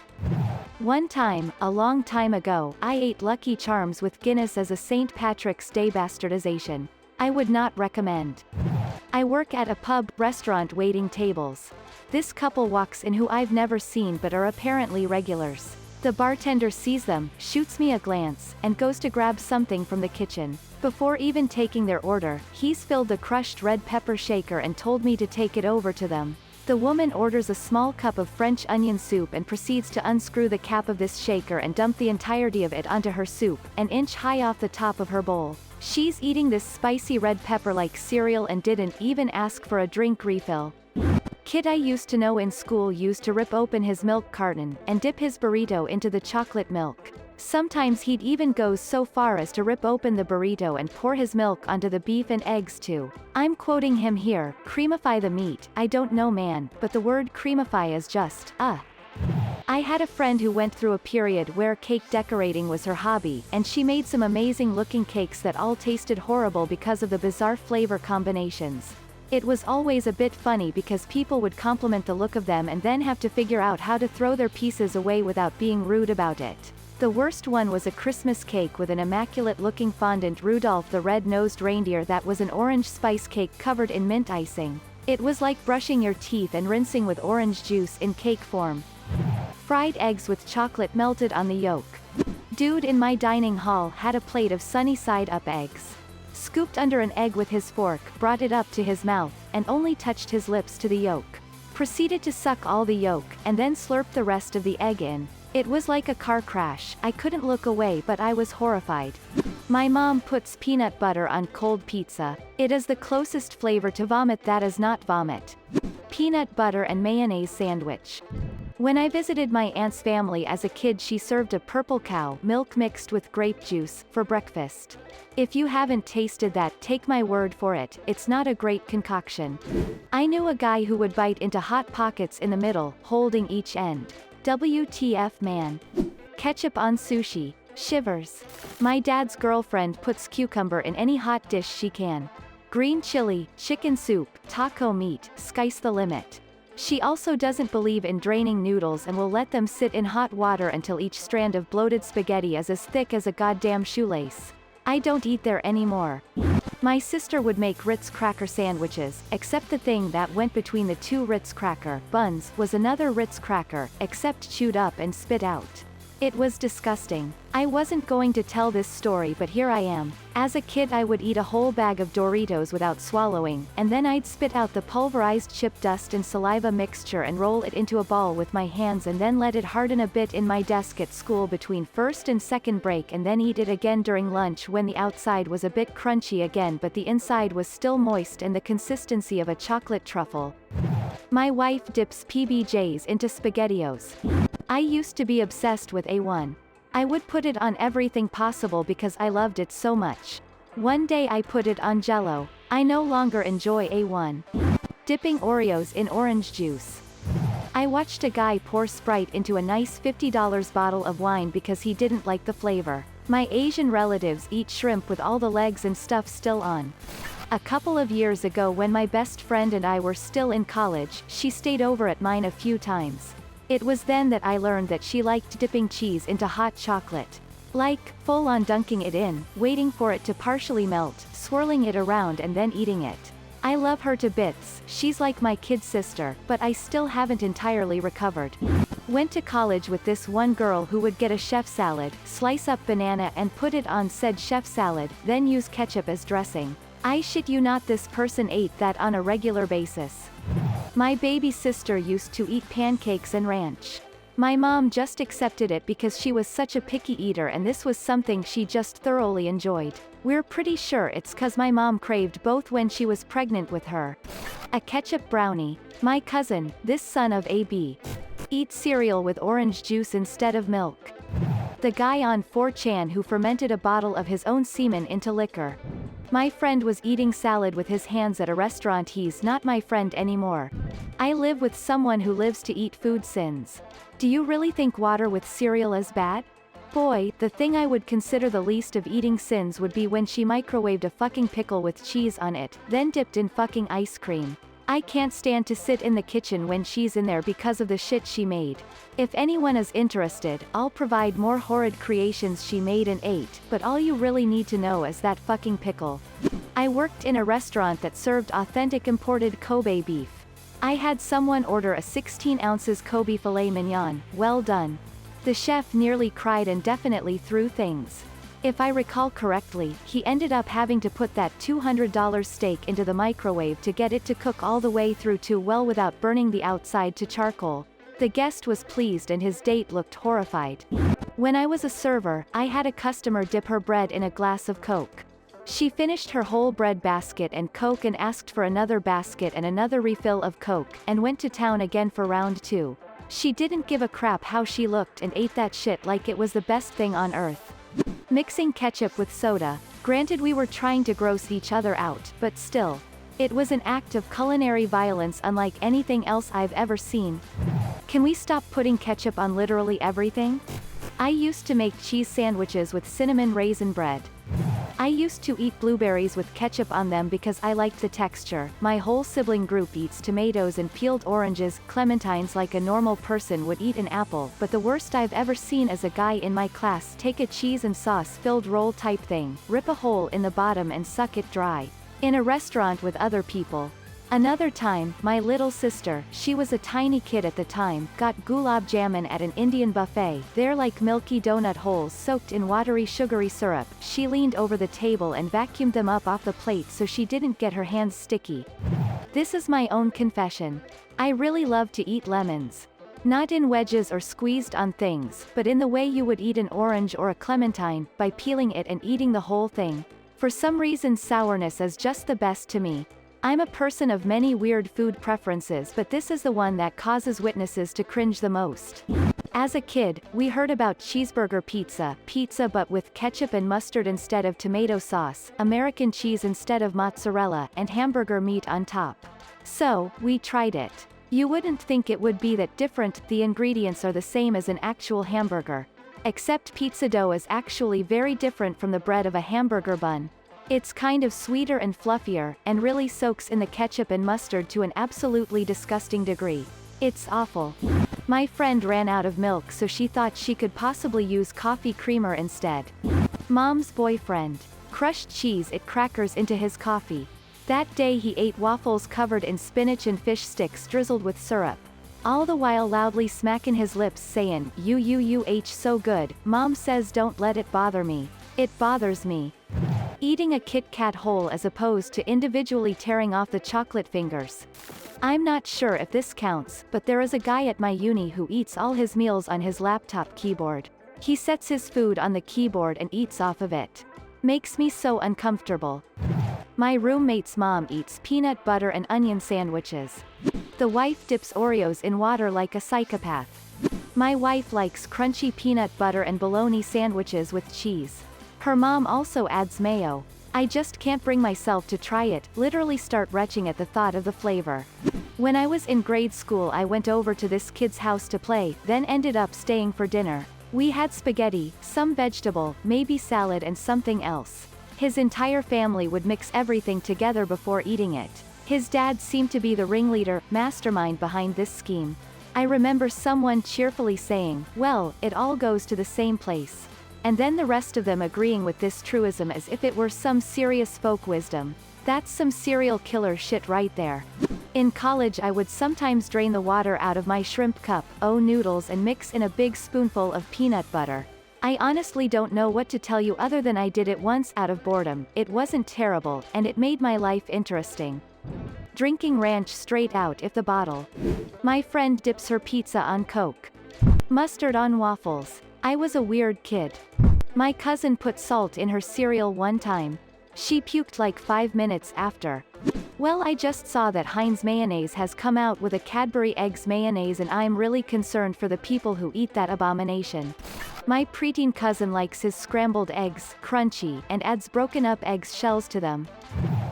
One time, a long time ago, I ate Lucky Charms with Guinness as a St. Patrick's Day bastardization. I would not recommend. I work at a pub, restaurant waiting tables. This couple walks in who I've never seen but are apparently regulars. The bartender sees them, shoots me a glance, and goes to grab something from the kitchen. Before even taking their order, he's filled the crushed red pepper shaker and told me to take it over to them. The woman orders a small cup of French onion soup and proceeds to unscrew the cap of this shaker and dump the entirety of it onto her soup, an inch high off the top of her bowl. She's eating this spicy red pepper like cereal and didn't even ask for a drink refill. Kid I used to know in school used to rip open his milk carton and dip his burrito into the chocolate milk. Sometimes he'd even go so far as to rip open the burrito and pour his milk onto the beef and eggs too. I'm quoting him here, creamify the meat. I don't know man, but the word creamify is just, I had a friend who went through a period where cake decorating was her hobby, and she made some amazing looking cakes that all tasted horrible because of the bizarre flavor combinations. It was always a bit funny because people would compliment the look of them and then have to figure out how to throw their pieces away without being rude about it. The worst one was a Christmas cake with an immaculate-looking fondant Rudolph the Red-Nosed Reindeer that was an orange spice cake covered in mint icing. It was like brushing your teeth and rinsing with orange juice in cake form. Fried eggs with chocolate melted on the yolk. Dude in my dining hall had a plate of sunny side-up eggs. Scooped under an egg with his fork, brought it up to his mouth, and only touched his lips to the yolk. Proceeded to suck all the yolk, and then slurped the rest of the egg in. It was like a car crash. I couldn't look away but I was horrified. My mom puts peanut butter on cold pizza. It is the closest flavor to vomit that is not vomit. Peanut butter and mayonnaise sandwich. When I visited my aunt's family as a kid, she served a purple cow milk mixed with grape juice for breakfast. If you haven't tasted that, take my word for it, it's not a great concoction. I knew a guy who would bite into Hot Pockets in the middle, holding each end. WTF man. Ketchup on sushi. Shivers. My dad's girlfriend puts cucumber in any hot dish she can. Green chili, chicken soup, taco meat, sky's the limit. She also doesn't believe in draining noodles and will let them sit in hot water until each strand of bloated spaghetti is as thick as a goddamn shoelace. I don't eat there anymore. My sister would make Ritz cracker sandwiches, except the thing that went between the two Ritz cracker buns was another Ritz cracker, except chewed up and spit out. It was disgusting. I wasn't going to tell this story but here I am. As a kid I would eat a whole bag of Doritos without swallowing, and then I'd spit out the pulverized chip dust and saliva mixture and roll it into a ball with my hands and then let it harden a bit in my desk at school between first and second break and then eat it again during lunch when the outside was a bit crunchy again but the inside was still moist and the consistency of a chocolate truffle. My wife dips PBJs into SpaghettiOs. I used to be obsessed with A1. I would put it on everything possible because I loved it so much. One day I put it on Jell-O. I no longer enjoy A1. Dipping Oreos in orange juice. I watched a guy pour Sprite into a nice $50 bottle of wine because he didn't like the flavor. My Asian relatives eat shrimp with all the legs and stuff still on. A couple of years ago when my best friend and I were still in college, she stayed over at mine a few times. It was then that I learned that she liked dipping cheese into hot chocolate. Like, full-on dunking it in, waiting for it to partially melt, swirling it around and then eating it. I love her to bits, she's like my kid sister, but I still haven't entirely recovered. Went to college with this one girl who would get a chef salad, slice up banana and put it on said chef salad, then use ketchup as dressing. I shit you not, this person ate that on a regular basis. My baby sister used to eat pancakes and ranch. My mom just accepted it because she was such a picky eater and this was something she just thoroughly enjoyed. We're pretty sure it's 'cause my mom craved both when she was pregnant with her. A ketchup brownie. My cousin, this son of AB, eats cereal with orange juice instead of milk. The guy on 4chan who fermented a bottle of his own semen into liquor. My friend was eating salad with his hands at a restaurant. He's not my friend anymore. I live with someone who lives to eat food sins. Do you really think water with cereal is bad? Boy, the thing I would consider the least of eating sins would be when she microwaved a fucking pickle with cheese on it, then dipped in fucking ice cream. I can't stand to sit in the kitchen when she's in there because of the shit she made. If anyone is interested, I'll provide more horrid creations she made and ate, but all you really need to know is that fucking pickle. I worked in a restaurant that served authentic imported Kobe beef. I had someone order a 16 ounces Kobe filet mignon, well done. The chef nearly cried and definitely threw things. If I recall correctly, he ended up having to put that $200 steak into the microwave to get it to cook all the way through too well without burning the outside to charcoal. The guest was pleased and his date looked horrified. When I was a server, I had a customer dip her bread in a glass of Coke. She finished her whole bread basket and Coke and asked for another basket and another refill of Coke, and went to town again for round 2. She didn't give a crap how she looked and ate that shit like it was the best thing on earth. Mixing ketchup with soda. Granted, we were trying to gross each other out, but still. It was an act of culinary violence unlike anything else I've ever seen. Can we stop putting ketchup on literally everything? I used to make cheese sandwiches with cinnamon raisin bread. I used to eat blueberries with ketchup on them because I liked the texture. My whole sibling group eats tomatoes and peeled oranges, clementines like a normal person would eat an apple, but the worst I've ever seen is a guy in my class take a cheese and sauce filled roll type thing, rip a hole in the bottom and suck it dry. In a restaurant with other people. Another time, my little sister, she was a tiny kid at the time, got gulab jamun at an Indian buffet. They're like milky donut holes soaked in watery sugary syrup. She leaned over the table and vacuumed them up off the plate so she didn't get her hands sticky. This is my own confession. I really love to eat lemons. Not in wedges or squeezed on things, but in the way you would eat an orange or a clementine, by peeling it and eating the whole thing. For some reason sourness is just the best to me. I'm a person of many weird food preferences, but this is the one that causes witnesses to cringe the most. As a kid, we heard about cheeseburger pizza but with ketchup and mustard instead of tomato sauce, American cheese instead of mozzarella, and hamburger meat on top. So, we tried it. You wouldn't think it would be that different. The ingredients are the same as an actual hamburger. Except pizza dough is actually very different from the bread of a hamburger bun. It's kind of sweeter and fluffier, and really soaks in the ketchup and mustard to an absolutely disgusting degree. It's awful. My friend ran out of milk, so she thought she could possibly use coffee creamer instead. Mom's boyfriend crushed cheese and crackers into his coffee. That day he ate waffles covered in spinach and fish sticks drizzled with syrup. All the while loudly smacking his lips saying, so good. Mom says don't let it bother me. It bothers me. Eating a Kit Kat whole as opposed to individually tearing off the chocolate fingers. I'm not sure if this counts, but there is a guy at my uni who eats all his meals on his laptop keyboard. He sets his food on the keyboard and eats off of it. Makes me so uncomfortable. My roommate's mom eats peanut butter and onion sandwiches. The wife dips Oreos in water like a psychopath. My wife likes crunchy peanut butter and bologna sandwiches with cheese. Her mom also adds mayo. I just can't bring myself to try it, literally start retching at the thought of the flavor. When I was in grade school I went over to this kid's house to play, then ended up staying for dinner. We had spaghetti, some vegetable, maybe salad and something else. His entire family would mix everything together before eating it. His dad seemed to be the ringleader, mastermind behind this scheme. I remember someone cheerfully saying, well, it all goes to the same place. And then the rest of them agreeing with this truism as if it were some serious folk wisdom. That's some serial killer shit right there. In college I would sometimes drain the water out of my shrimp cup, noodles and mix in a big spoonful of peanut butter. I honestly don't know what to tell you other than I did it once out of boredom. It wasn't terrible, and it made my life interesting. Drinking ranch straight out if the bottle. My friend dips her pizza on Coke. Mustard on waffles. I was a weird kid. My cousin put salt in her cereal one time. She puked like 5 minutes after. Well, I just saw that Heinz mayonnaise has come out with a Cadbury eggs mayonnaise and I'm really concerned for the people who eat that abomination. My preteen cousin likes his scrambled eggs crunchy and adds broken up eggs shells to them.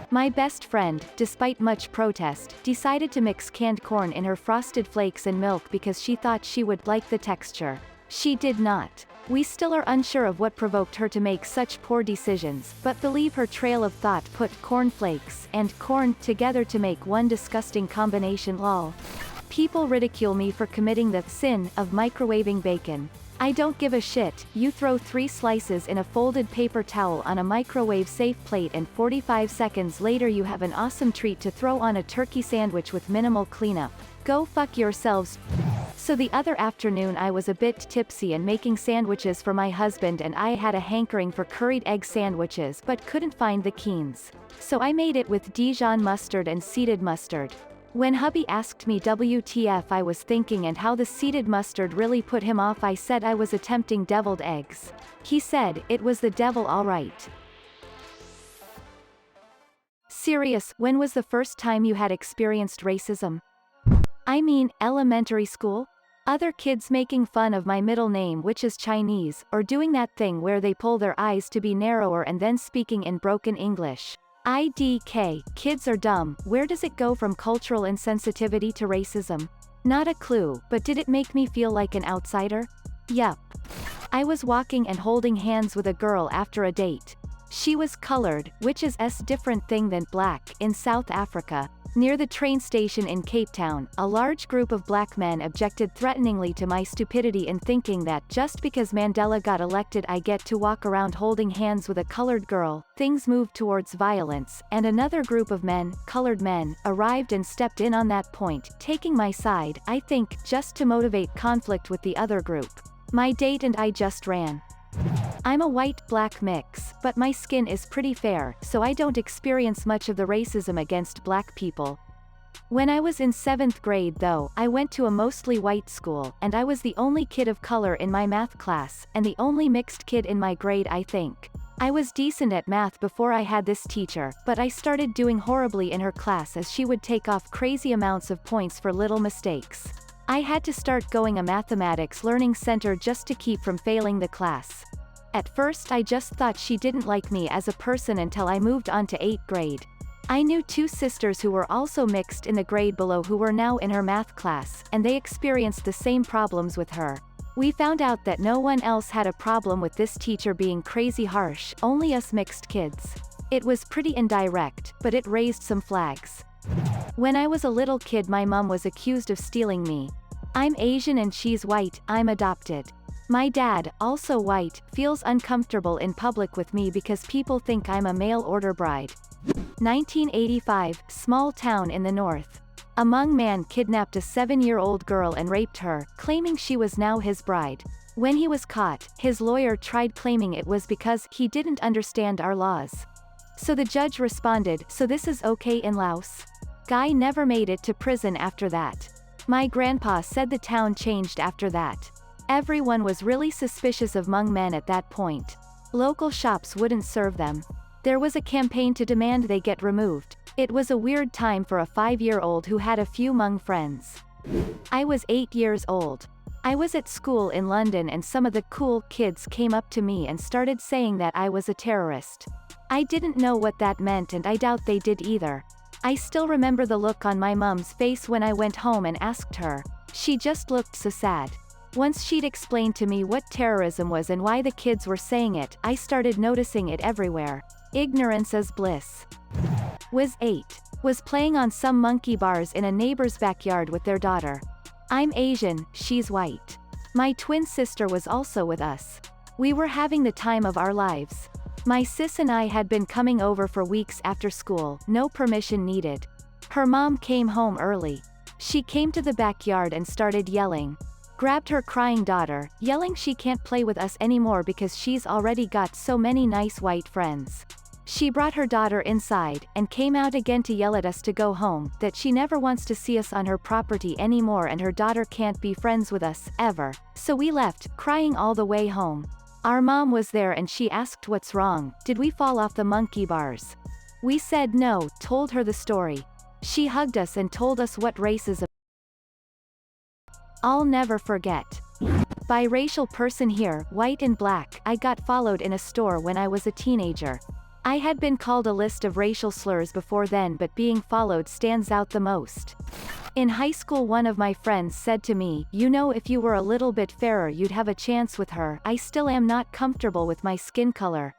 My best friend, despite much protest, decided to mix canned corn in her frosted flakes and milk because she thought she would like the texture. She did not. We still are unsure of what provoked her to make such poor decisions, but believe her trail of thought put cornflakes and corn together to make one disgusting combination. Lol. People ridicule me for committing the sin of microwaving bacon. I don't give a shit. You throw 3 slices in a folded paper towel on a microwave-safe plate and 45 seconds later you have an awesome treat to throw on a turkey sandwich with minimal cleanup. Go fuck yourselves. So the other afternoon I was a bit tipsy and making sandwiches for my husband, and I had a hankering for curried egg sandwiches but couldn't find the Keen's. So I made it with Dijon mustard and seeded mustard. When hubby asked me WTF I was thinking and how the seeded mustard really put him off, I said I was attempting deviled eggs. He said, it was the devil alright. Serious, when was the first time you had experienced racism? I mean, elementary school? Other kids making fun of my middle name, which is Chinese, or doing that thing where they pull their eyes to be narrower and then speaking in broken English. IDK, kids are dumb. Where does it go from cultural insensitivity to racism? Not a clue, but did it make me feel like an outsider? Yup. I was walking and holding hands with a girl after a date. She was colored, which is a different thing than black, in South Africa. Near the train station in Cape Town, a large group of black men objected threateningly to my stupidity in thinking that just because Mandela got elected I get to walk around holding hands with a colored girl. Things moved towards violence, and another group of men, colored men, arrived and stepped in on that point, taking my side, I think, just to motivate conflict with the other group. My date and I just ran. I'm a white-black mix, but my skin is pretty fair, so I don't experience much of the racism against black people. When I was in 7th grade though, I went to a mostly white school, and I was the only kid of color in my math class, and the only mixed kid in my grade I think. I was decent at math before I had this teacher, but I started doing horribly in her class as she would take off crazy amounts of points for little mistakes. I had to start going a mathematics learning center just to keep from failing the class. At first I just thought she didn't like me as a person until I moved on to 8th grade. I knew 2 sisters who were also mixed in the grade below who were now in her math class, and they experienced the same problems with her. We found out that no one else had a problem with this teacher being crazy harsh, only us mixed kids. It was pretty indirect, but it raised some flags. When I was a little kid my mom was accused of stealing me. I'm Asian and she's white, I'm adopted. My dad, also white, feels uncomfortable in public with me because people think I'm a mail-order bride. 1985, small town in the north. A Hmong man kidnapped a 7-year-old girl and raped her, claiming she was now his bride. When he was caught, his lawyer tried claiming it was because he didn't understand our laws. So the judge responded, "So this is okay in Laos?" Guy never made it to prison after that. My grandpa said the town changed after that. Everyone was really suspicious of Hmong men at that point. Local shops wouldn't serve them. There was a campaign to demand they get removed. It was a weird time for a 5-year-old who had a few Hmong friends. I was 8 years old. I was at school in London and some of the cool kids came up to me and started saying that I was a terrorist. I didn't know what that meant and I doubt they did either. I still remember the look on my mom's face when I went home and asked her. She just looked so sad. Once she'd explained to me what terrorism was and why the kids were saying it, I started noticing it everywhere. Ignorance is bliss. Was 8. Was playing on some monkey bars in a neighbor's backyard with their daughter. I'm Asian, she's white. My twin sister was also with us. We were having the time of our lives. My sis and I had been coming over for weeks after school, no permission needed. Her mom came home early. She came to the backyard and started yelling. Grabbed her crying daughter, yelling she can't play with us anymore because she's already got so many nice white friends. She brought her daughter inside, and came out again to yell at us to go home, that she never wants to see us on her property anymore and her daughter can't be friends with us, ever. So we left, crying all the way home. Our mom was there and she asked what's wrong, did we fall off the monkey bars? We said no, told her the story. She hugged us and told us what racism. I'll never forget. Biracial person here, white and black. I got followed in a store when I was a teenager. I had been called a list of racial slurs before then, but being followed stands out the most. In high school, one of my friends said to me, "You know, if you were a little bit fairer you'd have a chance with her." I still am not comfortable with my skin color.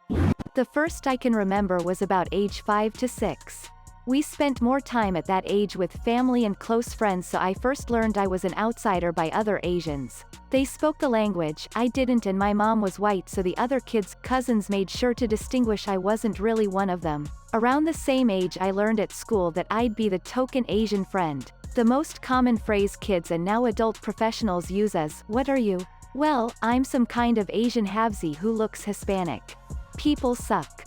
The first I can remember was about age 5 to 6. We spent more time at that age with family and close friends, so I first learned I was an outsider by other Asians. They spoke the language, I didn't, and my mom was white, so the other cousins made sure to distinguish I wasn't really one of them. Around the same age I learned at school that I'd be the token Asian friend. The most common phrase kids and now adult professionals use is, "What are you?" Well, I'm some kind of Asian halvesy who looks Hispanic. People suck.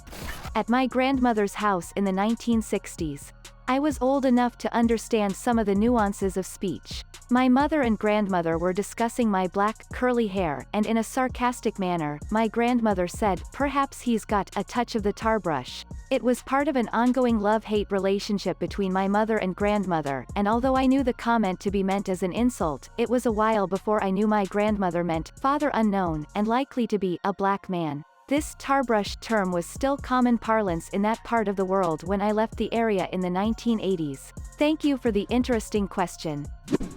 At my grandmother's house in the 1960s. I was old enough to understand some of the nuances of speech. My mother and grandmother were discussing my black, curly hair, and in a sarcastic manner, my grandmother said, "Perhaps he's got a touch of the tar brush." It was part of an ongoing love-hate relationship between my mother and grandmother, and although I knew the comment to be meant as an insult, it was a while before I knew my grandmother meant father unknown, and likely to be a black man. This tarbrush term was still common parlance in that part of the world when I left the area in the 1980s. Thank you for the interesting question.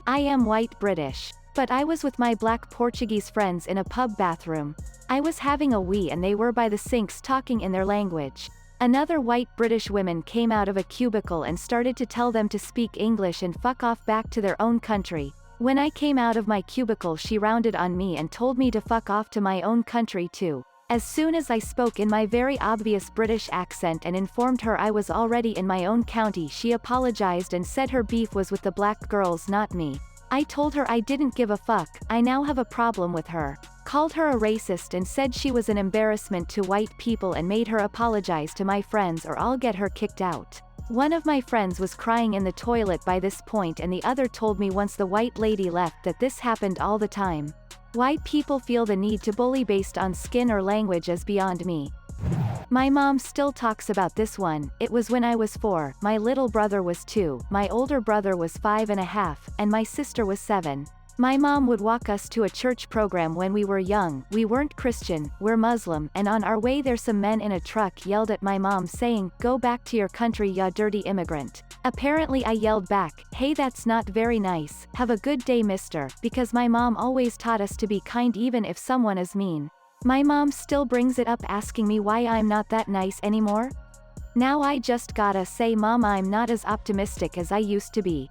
I am white British. But I was with my black Portuguese friends in a pub bathroom. I was having a wee and they were by the sinks talking in their language. Another white British woman came out of a cubicle and started to tell them to speak English and fuck off back to their own country. When I came out of my cubicle, she rounded on me and told me to fuck off to my own country too. As soon as I spoke in my very obvious British accent and informed her I was already in my own county, she apologized and said her beef was with the black girls, not me. I told her I didn't give a fuck. I now have a problem with her. Called her a racist and said she was an embarrassment to white people and made her apologize to my friends or I'll get her kicked out. One of my friends was crying in the toilet by this point, and the other told me once the white lady left that this happened all the time. Why people feel the need to bully based on skin or language is beyond me. My mom still talks about this one. It was when I was 4, my little brother was 2, my older brother was 5.5, and my sister was 7. My mom would walk us to a church program when we were young. We weren't Christian, we're Muslim, and on our way there some men in a truck yelled at my mom saying, "Go back to your country, ya dirty immigrant." Apparently I yelled back, "Hey, that's not very nice, have a good day, mister," because my mom always taught us to be kind even if someone is mean. My mom still brings it up asking me why I'm not that nice anymore. Now I just gotta say, Mom, I'm not as optimistic as I used to be.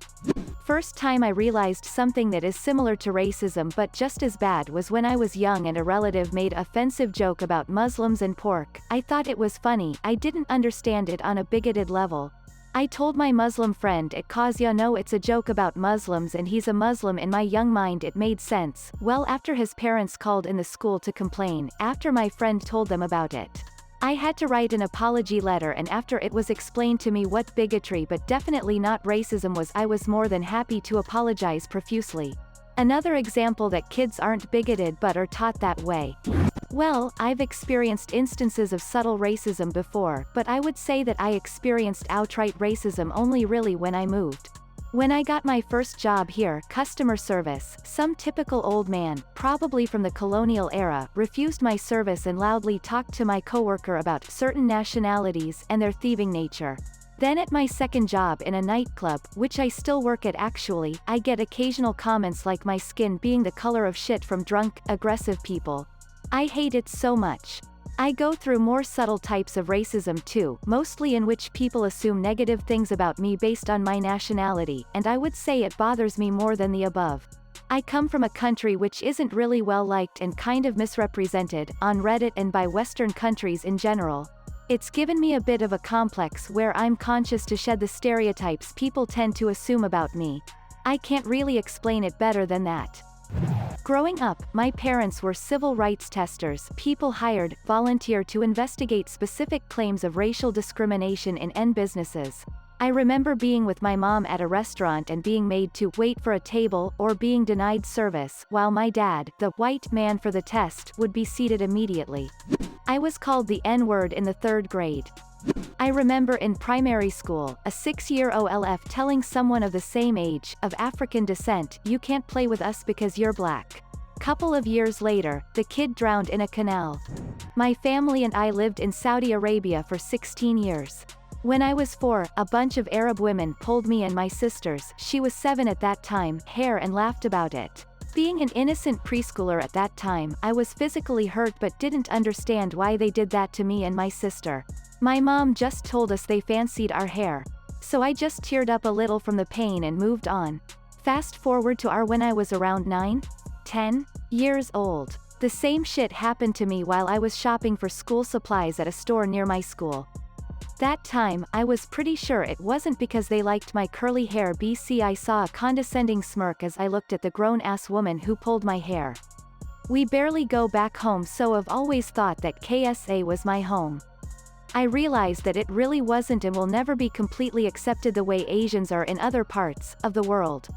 First time I realized something that is similar to racism but just as bad was when I was young and a relative made an offensive joke about Muslims and pork. I thought it was funny, I didn't understand it on a bigoted level. I told my Muslim friend it cause ya know it's a joke about Muslims and he's a Muslim. In my young mind it made sense. Well, after his parents called in the school to complain, after my friend told them about it, I had to write an apology letter, and after it was explained to me what bigotry but definitely not racism was, I was more than happy to apologize profusely. Another example that kids aren't bigoted but are taught that way. Well, I've experienced instances of subtle racism before, but I would say that I experienced outright racism only really when I moved. When I got my first job here, customer service, some typical old man, probably from the colonial era, refused my service and loudly talked to my coworker about certain nationalities and their thieving nature. Then at my second job in a nightclub, which I still work at actually, I get occasional comments like my skin being the color of shit from drunk, aggressive people. I hate it so much. I go through more subtle types of racism too, mostly in which people assume negative things about me based on my nationality, and I would say it bothers me more than the above. I come from a country which isn't really well liked and kind of misrepresented, on Reddit and by Western countries in general. It's given me a bit of a complex where I'm conscious to shed the stereotypes people tend to assume about me. I can't really explain it better than that. Growing up, my parents were civil rights testers, people hired, volunteer to investigate specific claims of racial discrimination in businesses. I remember being with my mom at a restaurant and being made to wait for a table or being denied service, while my dad, the white man for the test, would be seated immediately. I was called the N-word in the 3rd grade. I remember in primary school, a 6-year OLF telling someone of the same age, of African descent, "You can't play with us because you're black." Couple of years later, the kid drowned in a canal. My family and I lived in Saudi Arabia for 16 years. When I was 4, a bunch of Arab women pulled me and my sisters, she was 7 at that time, hair and laughed about it. Being an innocent preschooler at that time, I was physically hurt but didn't understand why they did that to me and my sister. My mom just told us they fancied our hair. So I just teared up a little from the pain and moved on. Fast forward to when I was around 9, 10 years old. The same shit happened to me while I was shopping for school supplies at a store near my school. That time, I was pretty sure it wasn't because they liked my curly hair. I saw a condescending smirk as I looked at the grown-ass woman who pulled my hair. We barely go back home, so I've always thought that KSA was my home. I realized that it really wasn't and will never be completely accepted the way Asians are in other parts of the world.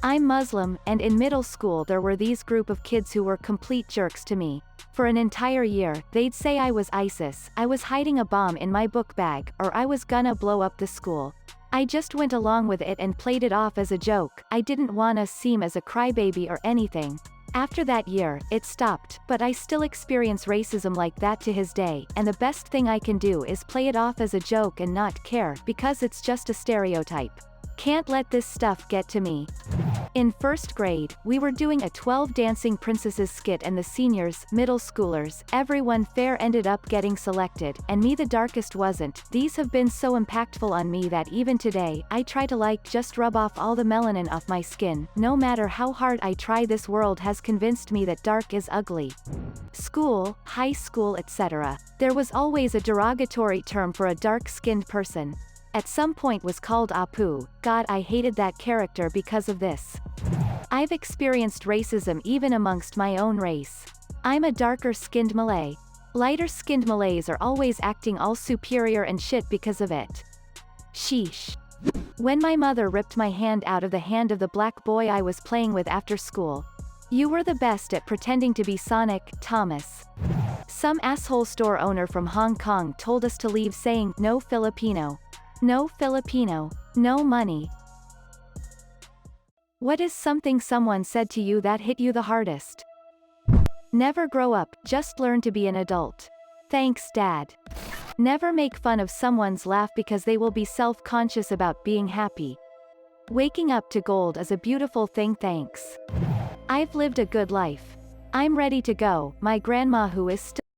I'm Muslim, and in middle school there were these group of kids who were complete jerks to me. For an entire year, they'd say I was ISIS, I was hiding a bomb in my book bag, or I was gonna blow up the school. I just went along with it and played it off as a joke. I didn't wanna seem as a crybaby or anything. After that year, it stopped, but I still experience racism like that to his day, and the best thing I can do is play it off as a joke and not care, because it's just a stereotype. Can't let this stuff get to me. In first grade, we were doing a 12 Dancing Princesses skit and the seniors, middle schoolers, everyone fair ended up getting selected, and me the darkest wasn't. These have been so impactful on me that even today, I try to just rub off all the melanin off my skin. No matter how hard I try, this world has convinced me that dark is ugly. School, high school, etc. There was always a derogatory term for a dark-skinned person. At some point was called Apu. God, I hated that character because of this. I've experienced racism even amongst my own race. I'm a darker-skinned Malay. Lighter-skinned Malays are always acting all superior and shit because of it. Sheesh. When my mother ripped my hand out of the hand of the black boy I was playing with after school. You were the best at pretending to be Sonic, Thomas. Some asshole store owner from Hong Kong told us to leave saying, "No Filipino. No Filipino. No money." What is something someone said to you that hit you the hardest? Never grow up, just learn to be an adult. Thanks, Dad. Never make fun of someone's laugh because they will be self-conscious about being happy. Waking up to gold is a beautiful thing, thanks. I've lived a good life. I'm ready to go. My grandma, who is still